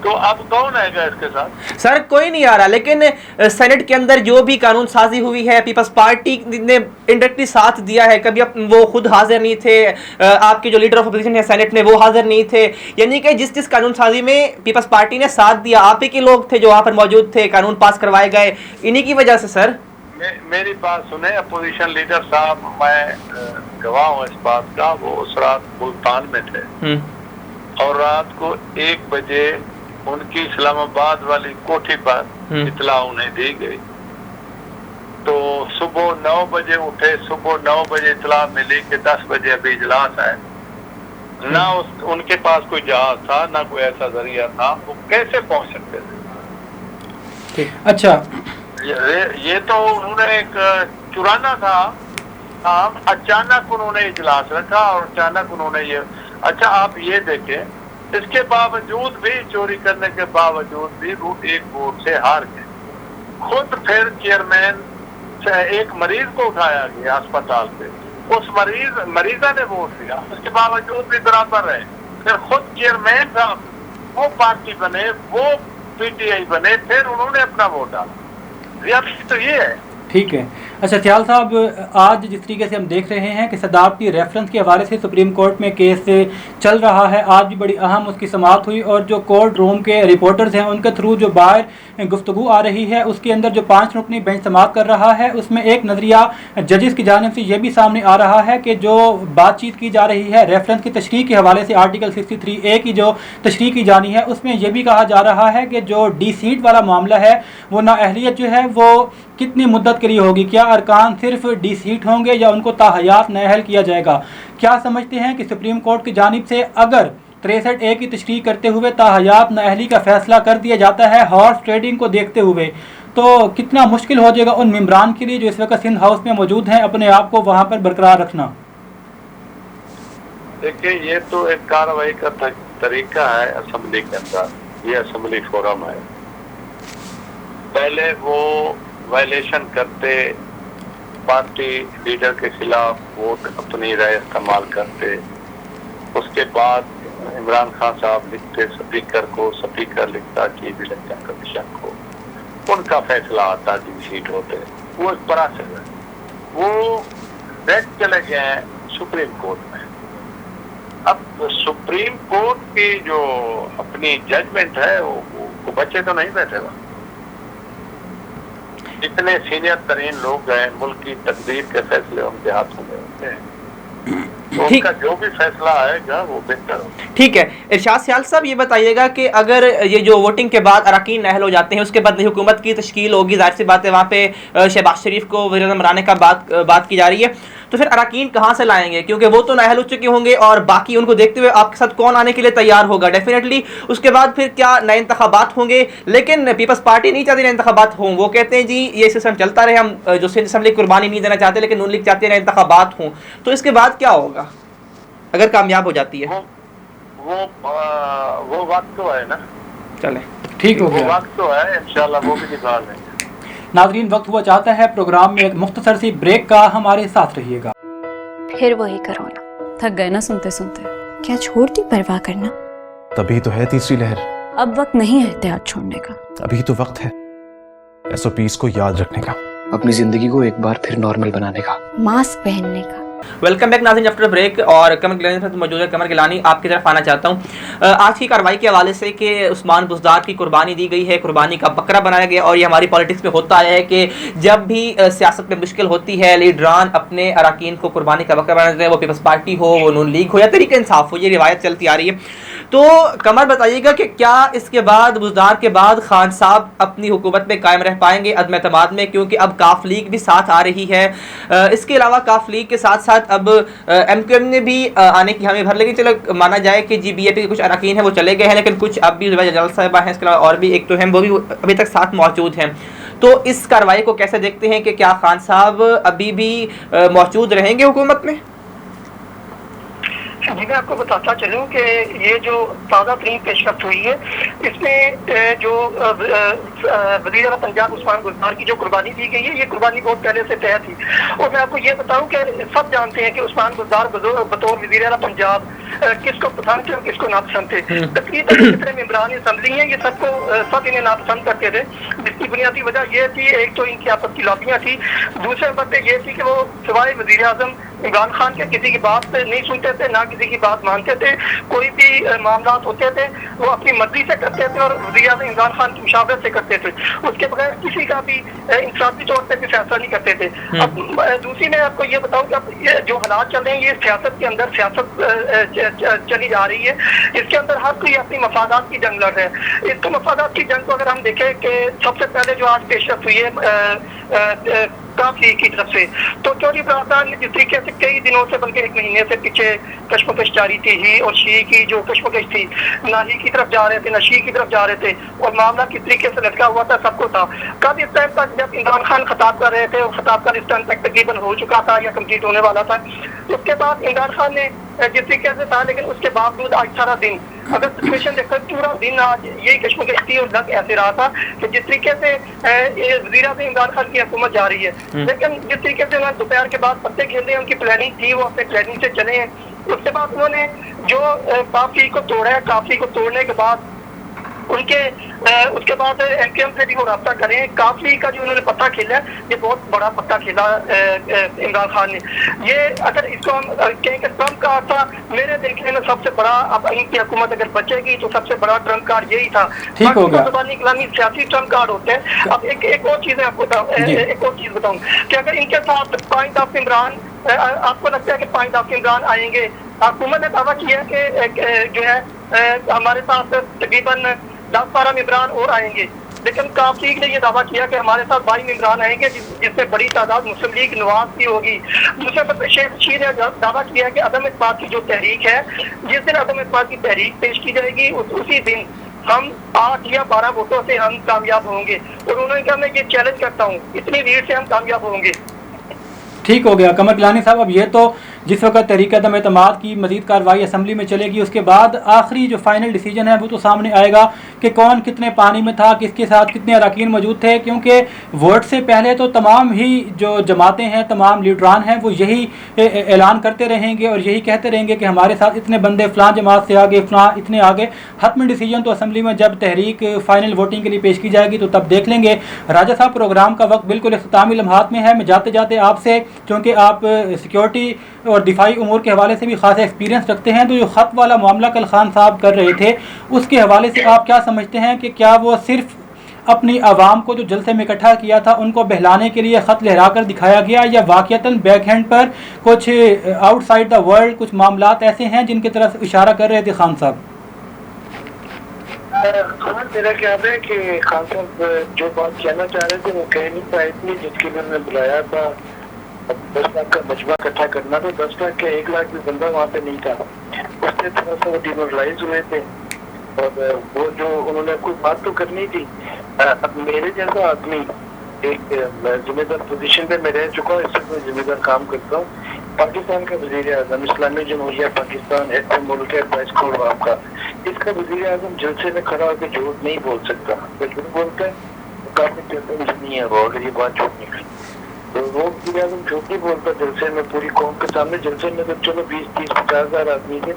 तो अब कौन आएगा इसके साथ? सर कोई नहीं आ रहा, लेकिन सेनेट के अंदर जो भी कानून साजी हुई है, पीपल्स पार्टी ने इंडायरेक्टली साथ दिया है, कभी वो खुद हाजिर नहीं थे, आपके जो लीडर ऑफ अपोजिशन है सेनेट में वो हाजिर नहीं थे, यानी कि जिस कानून साजी में पीपल्स पार्टी ने साथ दिया, आप ही के लोग थे जो वहाँ पर मौजूद थे, कानून पास करवाए गए, इन्हीं की वजह से। सर मेरी बात सुने, अपोजिशन लीडर साहब, मैं गवाह हूँ इस बात का, वो उस रात मुल्तान में थे और रात को 1 बजे उनकी इस्लामाबाद वाली कोठी पर इतला उन्हें दी गई, तो सुबह 9 बजे उठे, सुबह 9 बजे इतला मिली कि 10 बजे अभी इजलास है। ना उनके पास कोई जहाज था, ना कोई ऐसा जरिया था, वो कैसे पहुंच सकते थे? अच्छा, ये तो उन्होंने एक चुराना था, अचानक उन्होंने इजलास रखा और अचानक उन्होंने ये। अच्छा, आप ये देखें, इसके बावजूद भी, चोरी करने के बावजूद भी वो एक वोट से हार गए। खुद फिर चेयरमैन से एक मरीज को उठाया गया अस्पताल से, उस मरीजा ने वोट दिया, उसके बावजूद भी बराबर रहे। फिर खुद चेयरमैन साहब वो पार्टी बने, वो PTI बने, फिर उन्होंने अपना वोट डाला। रियासत तो ये है। ठीक है। अच्छा सियाल साहब, आज जिस तरीके से हम देख रहे हैं कि सदारती रेफरेंस के हवाले से सुप्रीम कोर्ट में केस चल रहा है, आज भी बड़ी अहम उसकी समाअत हुई और जो कोर्ट रूम के रिपोर्टर्स हैं उनके थ्रू जो बाहर गुफ्तगू आ रही है उसके अंदर जो 5 रुकनी बेंच समाअत कर रहा है उसमें एक नज़रिया जजेस की जानिब से ये भी सामने आ रहा है कि जो बातचीत की जा रही है रेफरेंस की तशरीह के हवाले से आर्टिकल 63A की जो तशरीह की जानी है उसमें यह भी कहा जा रहा है कि जो डी सीट वाला मामला है वो नाअहलियत जो है वो कितनी मुद्दत के लिए होगी, क्या अरकान सिर्फ डी सीट होंगे या उनको ताहयात नाअहल किया जाएगा। क्या समझते हैं कि सुप्रीम कोर्ट की जानिब से अगर 63A की तशरीह करते हुए ताहयात नाअहली का फैसला कर दिया जाता है हॉर्स ट्रेडिंग को देखते हुए, तो कितना मुश्किल हो जाएगा उन मेंबरान के लिए जो इस वक्त सिंध हाउस में मौजूद हैं अपने आप को वहाँ पर बरकरार रखना। देखिए, ये तो एक कार्रवाई का तरीका है असेंबली के अंदर, ये असेंबली फोरम है। पहले वो वायलेशन करते, पार्टी लीडर के खिलाफ वोट अपनी राय इस्तेमाल करते, उसके बाद इमरान खान साहब लिखते स्पीकर को, स्पीकर लिखता चीफ इलेक्शन कमीशन को, उनका फैसला आता, जी सीट होते, वो एक प्रोसेस है। वो डायरेक्ट चले गए सुप्रीम कोर्ट में। अब सुप्रीम कोर्ट की जो अपनी जजमेंट है वो बच्चे तो नहीं बैठेगा। जितने सीनियर तरीन लोग हैं, मुल्क की तकदीर के फैसले उनके हाथों में होते हैं, तो उनका जो भी फैसला आएगा वो बेहतर होगा। ठीक है, इरशाद सियाल साहब ये बताइएगा कि अगर ये जो वोटिंग के बाद अरकान नाअहल हो जाते हैं उसके बाद नई हुकूमत की तश्कील होगी, जाहिर सी बात है वहाँ पे शहबाज शरीफ को वज़ीर-ए-आज़म बनाने का बात की जा रही है, तो फिर अरकान कहाँ से लाएंगे, क्योंकि वो तो नाअहल हो चुके होंगे और बाकी उनको देखते हुए आपके साथ कौन आने के लिए तैयार होगा। डेफिनेटली उसके बाद फिर क्या नए इंतखाबात होंगे, लेकिन पीपल्स पार्टी नहीं चाहती नए इंतखाबात हों। वो कहते हैं जी ये सिस्टम चलता रहे, हम जो सिंध असेंबली कुर्बानी नहीं देना चाहते, लेकिन नून लीग चाहते हैं नए इंतखाबात हों। तो इसके बाद क्या होगा अगर कामयाब हो जाती है? वो वक्त तो है ना, चले ठीक हो गया, वो वक्त तो है, इंशाल्लाह वो भी निकाल लेंगे। नाज़रीन, वक्त हुआ चाहता है प्रोग्राम में एक मुख्तसर सी ब्रेक का, हमारे साथ रहिएगा। फिर वही कोरोना। थक गए ना सुनते सुनते। क्या छोड़ दी परवाह करना? तभी तो है तीसरी लहर। अब वक्त नहीं है एहतियात छोड़ने का। अभी तो वक्त है SOPs को याद रखने का, अपनी जिंदगी को एक बार फिर नॉर्मल बनाने का, मास्क पहनने का। वेलकम बैक नाज़रीन आफ्टर ब्रेक। और कमर गिलानी से मौजूद है। कमर गिलानी, आपकी तरफ आना चाहता हूँ आज की कार्रवाई के हवाले से कि उस्मान बुज़दार की कुर्बानी दी गई है, कुर्बानी का बकरा बनाया गया। और ये हमारी पॉलिटिक्स में होता है कि जब भी सियासत में मुश्किल होती है, लीडरान अपने अरकान को कुर्बानी का बकरा बनाते हैं, वो पीपल्स पार्टी हो, वो नून लीग हो या तहरीक इंसाफ हो, ये रिवायत चलती आ रही है। तो कमर बताइएगा कि क्या इसके बाद बुज़दार के बाद खान साहब अपनी हुकूमत में कायम रह पाएंगे अदम एतमाद में, क्योंकि अब काफ लीग भी साथ आ रही है। इसके अलावा काफ लीग के साथ साथ अब MQM ने भी आने की हमें भर, लेकिन चलो माना जाए कि BAP के कुछ अरकान हैं वो चले गए हैं, लेकिन कुछ अब भी जलाल साहिबा हैं, इसके अलावा और भी एक तो हैं, वो भी अभी तक साथ मौजूद हैं। तो इस कार्रवाई को कैसे देखते हैं कि क्या खान साहब अभी भी मौजूद रहेंगे हुकूमत में? जी, मैं आपको बताता चलूं कि ये जो ताज़ा तरीन पेशरफ्त हुई है इसमें जो वज़ीर आला पंजाब उस्मान बुज़दार की जो कुर्बानी दी गई है, ये कुर्बानी बहुत पहले से तय थी। और मैं आपको ये बताऊं कि सब जानते हैं कि उस्मान बुज़दार बतौर वज़ीर आला पंजाब किसको पसंद थे और किसको नापसंद थे। तकरीबन जितने मेंबरान असम्बली हैं ये सब इन्हें नापसंद करते थे, जिसकी बुनियादी वजह ये थी, एक तो इनकी आपस की लॉबियाँ थी, दूसरे नंबर पर यह थी कि वो सिवाय वज़ीर आज़म इमरान खान के किसी की बात नहीं सुनते थे, ना किसी की बात मानते थे। कोई भी मामला होते थे वो अपनी मर्जी से करते थे और वज़ीर आज़म इमरान खान की मुशावरत से करते थे, उसके बगैर किसी का भी इंसाफी तौर पर भी फैसला नहीं करते थे। अब दूसरी मैं आपको ये बताऊं कि अब ये जो हालात चल रहे हैं, ये सियासत के अंदर सियासत चली जा रही है, इसके अंदर हर कोई अपनी मफादात की जंग लड़ रहा है। इसको मफादात की जंग को अगर हम देखें कि सबसे पहले जो आज पेशरफ्त हुई है काफी की तरफ से, तो चौधरी बरादरान ने जिस तरीके से कई दिनों से, बल्कि एक महीने से पीछे कशमकश जारी थी, ही और शी की जो कशमकश थी, ना ही की तरफ जा रहे थे ना शी की तरफ जा रहे थे, और मामला किस तरीके से लटका हुआ था सबको था। कब इस टाइम तक जब इमरान खान खिताब कर रहे थे, और खिताब का इस टाइम तक तकरीबन हो चुका था या कम्प्लीट होने वाला था, उसके बाद इमरान खान ने जिस तरीके से था, लेकिन उसके बावजूद आज सारा दिन अगर सिचुएशन देखकर पूरा दिन आज यही कशमकश थी और लग ऐसे रहा था कि जिस तरीके से वज़ीर आज़म इमरान खान की हुकूमत जा रही है, लेकिन जिस तरीके से उन्होंने दोपहर के बाद पत्ते खेलने उनकी प्लानिंग थी, वो अपने प्लानिंग से चले हैं। उसके बाद उन्होंने जो काफी को तोड़ा है, काफी को तोड़ने के बाद उनके उसके बाद MKM से भी वो रब्ता करें। काफी का जो उन्होंने पत्ता खेला है, ये बहुत बड़ा पत्ता खेला इमरान खान ने। ये अगर इसको हम कहें कि ट्रम्प का था, मेरे देखने में सबसे बड़ा, अब इनकी हुकूमत अगर बचेगी तो सबसे बड़ा ट्रम्प कार्ड यही था। ठीक हो गया। इस्लामी सियासी ट्रम्प कार्ड होते हैं। अब एक और चीज है आपको एक और चीज बताऊं कि अगर इनके साथ पॉइंट ऑफ इमरान, आपको लगता है कि पॉइंट ऑफ इमरान आएंगे? हुकूमत ने दावा किया कि जो है हमारे साथ तकरीबन 10-12 इमरान और आएंगे, लेकिन काफ लीग ने यह दावा किया कि हमारे साथ 22 इमरान आएंगे, जिसमें बड़ी तादाद मुस्लिम लीग नवाज की होगी। दूसरे पर शेख रशीद ने दावा किया कि अदम इत्तेफाक की जो तहरीक है, जिस दिन अदम इत्तेफाक की तहरीक पेश की जाएगी उसी दिन हम 8 या 12 वोटों से हम कामयाब होंगे। और उन्होंने कहा मैं ये चैलेंज करता हूँ, इतनी लीड से हम कामयाब होंगे। ठीक हो गया कमर गिलानी साहब। अब ये तो जिस वक्त तहरीक अदम एतमाद की मजीद कार्रवाई असम्बली में चलेगी, उसके बाद आखिरी जो फाइनल डिसीजन है वो तो सामने आएगा कि कौन कितने पानी में था, किसके साथ कितने अरकान मौजूद थे। क्योंकि वोट से पहले तो तमाम ही जो जमातें हैं, तमाम लीडरान हैं, वो यही ऐलान करते रहेंगे और यही कहते रहेंगे कि हमारे साथ इतने बंदे फ़लाँ जमात से आगे, फ़लाँ इतने आगे। हतमी डिसीजन तो असम्बली में जब तहरीक फ़ाइनल वोटिंग के लिए पेश की जाएगी तो तब देख लेंगे। राजा साहब, प्रोग्राम का वक्त बिल्कुल इख्तितामी लम्हात में है। मैं जाते जाते आपसे, क्योंकि आप सिक्योरिटी और दिफाई उमूर के हवाले से भी खासा एक्सपीरियंस रखते हैं, तो जो ख़त वाला मामला कल खान साहब कर रहे थे, उसके हवाले से आप क्या समझते हैं कि क्या वो सिर्फ अपनी आवाम को जो जलसे में इकट्ठा किया था उनको बहलाने के लिए ख़त लहरा कर दिखाया गया, या वाक़यतन बैक हैंड पर कुछ आउटसाइड द वर्ल्ड कुछ मामलात ऐसे हैं जिनकी तरफ इशारा कर रहे थे खान साहब? मेरा ख्याल है कि खान साहब जो बात कहना चाह रहे थे वो कह नहीं पाए थे, जिसके लिए उन्होंने बुलाया था 10 लाख का मजबा इकट्ठा करना था। 10 लाख के 1 लाख भी बंदा वहाँ पे नहीं था, उससे थोड़ा सा वो डिमोरलाइज हुए थे। और वो जो उन्होंने कोई बात तो करनी थी। अब मेरे जैसा आदमी एक जिम्मेदार पोजीशन पे मैं रह चुका हूँ, इससे मैं जिम्मेदार काम करता हूँ। पाकिस्तान का वज़ीर आज़म, इस्लामी जमहूरिया पाकिस्तान ऐसा मुल्क है बाइस करोड़ आवाम का, इसका वज़ीर आज़म जलसे में खड़ा होकर झूठ नहीं बोल सकता। तो झूठ बोलता है तो काफी नहीं है वो, अगर ये बात झूठ निकली तो वो वज़ीर आज़म झूठ नहीं बोलता जलसे में, पूरी कौम के सामने। जलसे में तो चलो 20-30-50 हज़ार आदमी थे,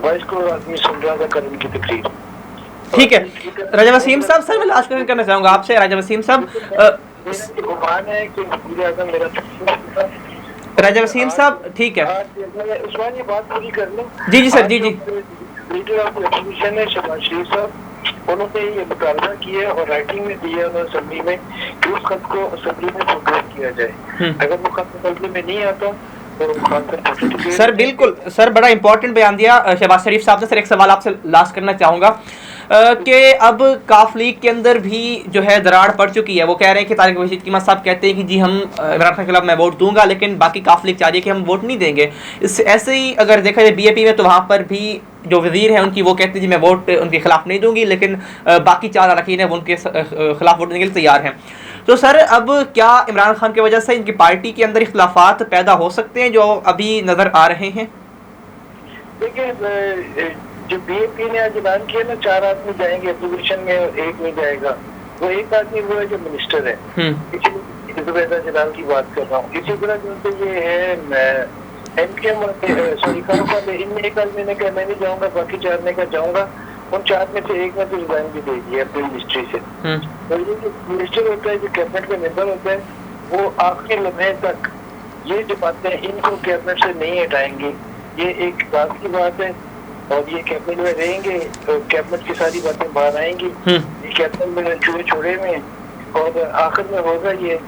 22 करोड़ आदमी सुन रहा था कल की तकरीर। ठीक है राजा वसीम साहब, सर मैं लास्ट क्वेश्चन करना चाहूँगा आपसे। राजा वसीम साहब, राजा वसीम साहब, ठीक है उस्मान, ये बात पूरी कर लो। जी जी सर, जी जी। लीडर ऑफ अपोजिशन है शहबाज शरीफ साहब, उन्होंने ये मुतालबा किया और राइटिंग में दिया उन्होंने असेंबली में कि उस खत को असेंबली में प्रोग्रेस किया जाए। अगर वो खत असेंबली में नहीं आता तो सर बिल्कुल सर, बड़ा इंपॉर्टेंट बयान दिया शहबाज शरीफ साहब ने। सर एक सवाल आपसे लास्ट करना चाहूँगा कि अब काफ लीग के अंदर भी जो है दरार पड़ चुकी है। वो कह रहे हैं कि तारिक रशीद कीमत साहब कहते हैं कि जी हम इमरान खान के खिलाफ मैं वोट दूंगा, लेकिन बाकी काफ लीग चाह रही है कि हम वोट नहीं देंगे। इस ऐसे ही अगर देखा जाए BAP में, तो वहाँ पर भी जो वज़ीर है उनकी, वो कहते हैं जी मैं वोट उनके खिलाफ नहीं दूंगी, लेकिन बाकी 4 अरकान है वो उनके खिलाफ वोट देने के लिए तैयार हैं। तो सर अब क्या इमरान खान की वजह से इनकी पार्टी के अंदर इख्तिलाफात पैदा हो सकते हैं जो अभी नज़र आ रहे हैं? देखिए, जो BAP ने आज ऐलान किया ना 4 आदमी जाएंगे अपोजिशन में और 1 नहीं जाएगा, वो 1 आदमी वो है जो मिनिस्टर है। जुबैदा जलाल की बात कर रहा हूँ। इसी तरह जो ये है MKM सॉरी खान, इनमें 1 आदमी ने कहा मैं नहीं जाऊँगा, बाकी 4 ने कहा जाऊँगा। उन 4 में से 1 ने तो रिजाइन भी दे दिया अपनी मिनिस्ट्री से। और ये जो मिनिस्टर होता है, जो कैबिनेट का मेंबर होता है, वो आखिरी लम्हे तक ये जो बातें इनको कैबिनेट से नहीं हटाएंगे, ये एक बात की बात है। और ये कैबिनेट में रहेंगे तो कैबिनेट की सारी बातें बाहर आएंगी। ये कैबिनेट में चूहे छोड़े में, और आखिर में होगा ये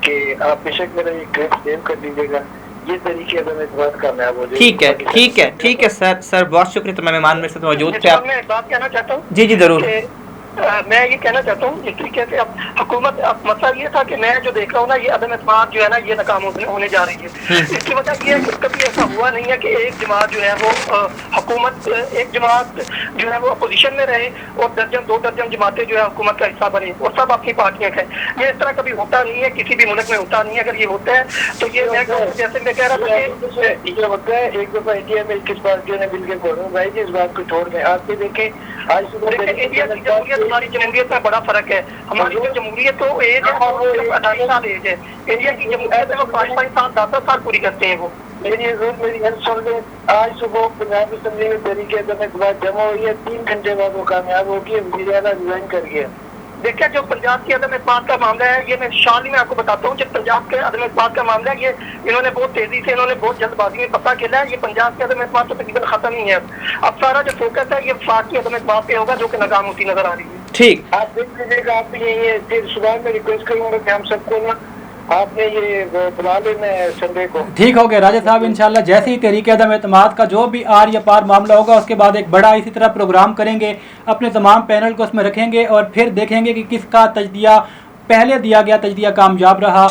कि आप बेशक मेरा ये क्लिप सेव कर लीजिएगा, ये तरीके अगर मैं बात कामयाब हो जाए। ठीक है ठीक है ठीक है सर, सर बहुत शुक्रिया। तो मैं मेहमान में से मौजूद थे। मैं एक बात कहना चाहता हूँ। जी जी जरूर। मैं ये कहना चाहता हूँ इस तरीके से, अब हुकूमत, अब मसला ये था कि मैं जो देख रहा हूँ ना, ये अदम एतमाद जो है ना, ये नाकाम होने जा रही है। इसकी वजह ये है कि कभी ऐसा हुआ नहीं है कि एक जमात जो है वो हुकूमत, एक जमात जो है वो अपोजिशन में रहे और 2 दर्जन जमातें जो है हुकूमत का हिस्सा बने और सब अपनी पार्टियां हैं। ये इस तरह कभी होता नहीं है, किसी भी मुल्क में होता नहीं है। अगर ये होता है तो ये जैसे मैं कह रहा था ये होता है। एक दफा इंडिया में किस पार्टियों ने मिलकर कॉलोनाइज, इस बात को छोड़ दें। आप भी देखें आज इंडिया की जमहूरियत, हमारी जमहूरियत में बड़ा फर्क है। हमारी जो जमहूरियत तो एज है वो 28 साल एज है। इंडिया की जमहूरियत में वो 5-5 साल 10 साल पूरी करते हैं वो। मेरी हेल्प सुन लें। आज सुबह पंजाब असेंबली में तरीके जमा हुई है, 3 घंटे बाद वो कामयाब होगी, वज़ीर आला रिजाइन कर गया। देखिए जो पंजाब की अदम इत्मीनान का मामला है, ये मैं शाली में आपको बताता हूँ, जब पंजाब के अदम इत्मीनान का मामला है, ये इन्होंने बहुत तेजी से, इन्होंने बहुत जल्दबाजी में पता किया है। ये पंजाब के अदम इत्मीनान तो तकरीबन खत्म ही है। अब सारा जो फोकस है ये वफाक की अदम इत्मीनान पे होगा, जो कि नाकाम होती नजर आ रही है। ठीक, आप देख लीजिएगा। आप ये फिर सुबह में रिक्वेस्ट करूंगा कि हम सबको ना आपने ये बुला लेना है संडे को। ठीक हो गया राजा साहब, इंशाल्लाह जैसे ही तहरीक अदम एतमाद का जो भी आर या पार मामला होगा उसके बाद एक बड़ा इसी तरह प्रोग्राम करेंगे, अपने तमाम पैनल को उसमें रखेंगे और फिर देखेंगे कि किसका तजदिया पहले दिया गया तजदिया कामयाब रहा।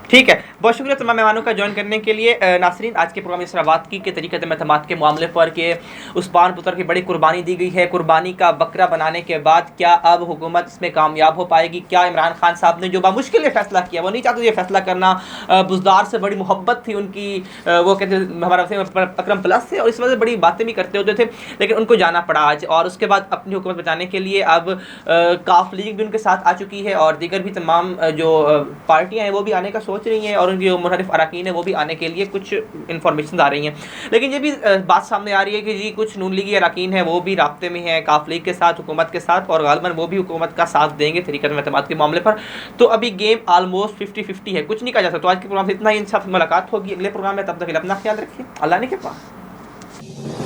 ठीक है, बहुत शुक्रिया तमाम मेहमानों का ज्वाइन करने के लिए। नासरीन, आज के प्रोग्राम में इस तरह बात की कि तरीक़े एतमाद के मामले पर कि उस्मान पुत्र की बड़ी कुर्बानी दी गई है। कुर्बानी का बकरा बनाने के बाद क्या अब हुकूमत इसमें कामयाब हो पाएगी? क्या इमरान खान साहब ने जो बामुश्किल फैसला किया, वो नहीं चाहते ये फैसला करना, बुज़दार से बड़ी मोहब्बत थी उनकी, वो कहते हमारा अकरम प्लस थे और इस वजह से बड़ी बातें भी करते होते थे, लेकिन उनको जाना पड़ा आज। और उसके बाद अपनी हुकूमत बचाने के लिए अब काफ लीग भी उनके साथ आ चुकी है और दीगर भी तमाम जो पार्टियाँ हैं वो भी आने का सोच रही हैं और उनकी जो मुनहरिफ अरकान है वो भी आने के लिए कुछ इन्फॉर्मेशन आ रही हैं। लेकिन ये भी बात सामने आ रही है कि जी कुछ नून लीगी अरकान है वो भी राब्ते में हैं काफ लीग के साथ, हुकूमत के साथ, और गालिबन वो भी हुकूमत का साथ देंगे तरीक़े एतमाद के मामले पर। तो अभी गेम आलमोस्ट 50-50 है, कुछ नहीं कहा जा सकता। तो आज के प्रोग्राम से इतना ही, इंशाअल्लाह मुलाकात होगी अगले प्रोग्राम में, तब तक अपना ख्याल रखिए, अल्लाह ने के पास।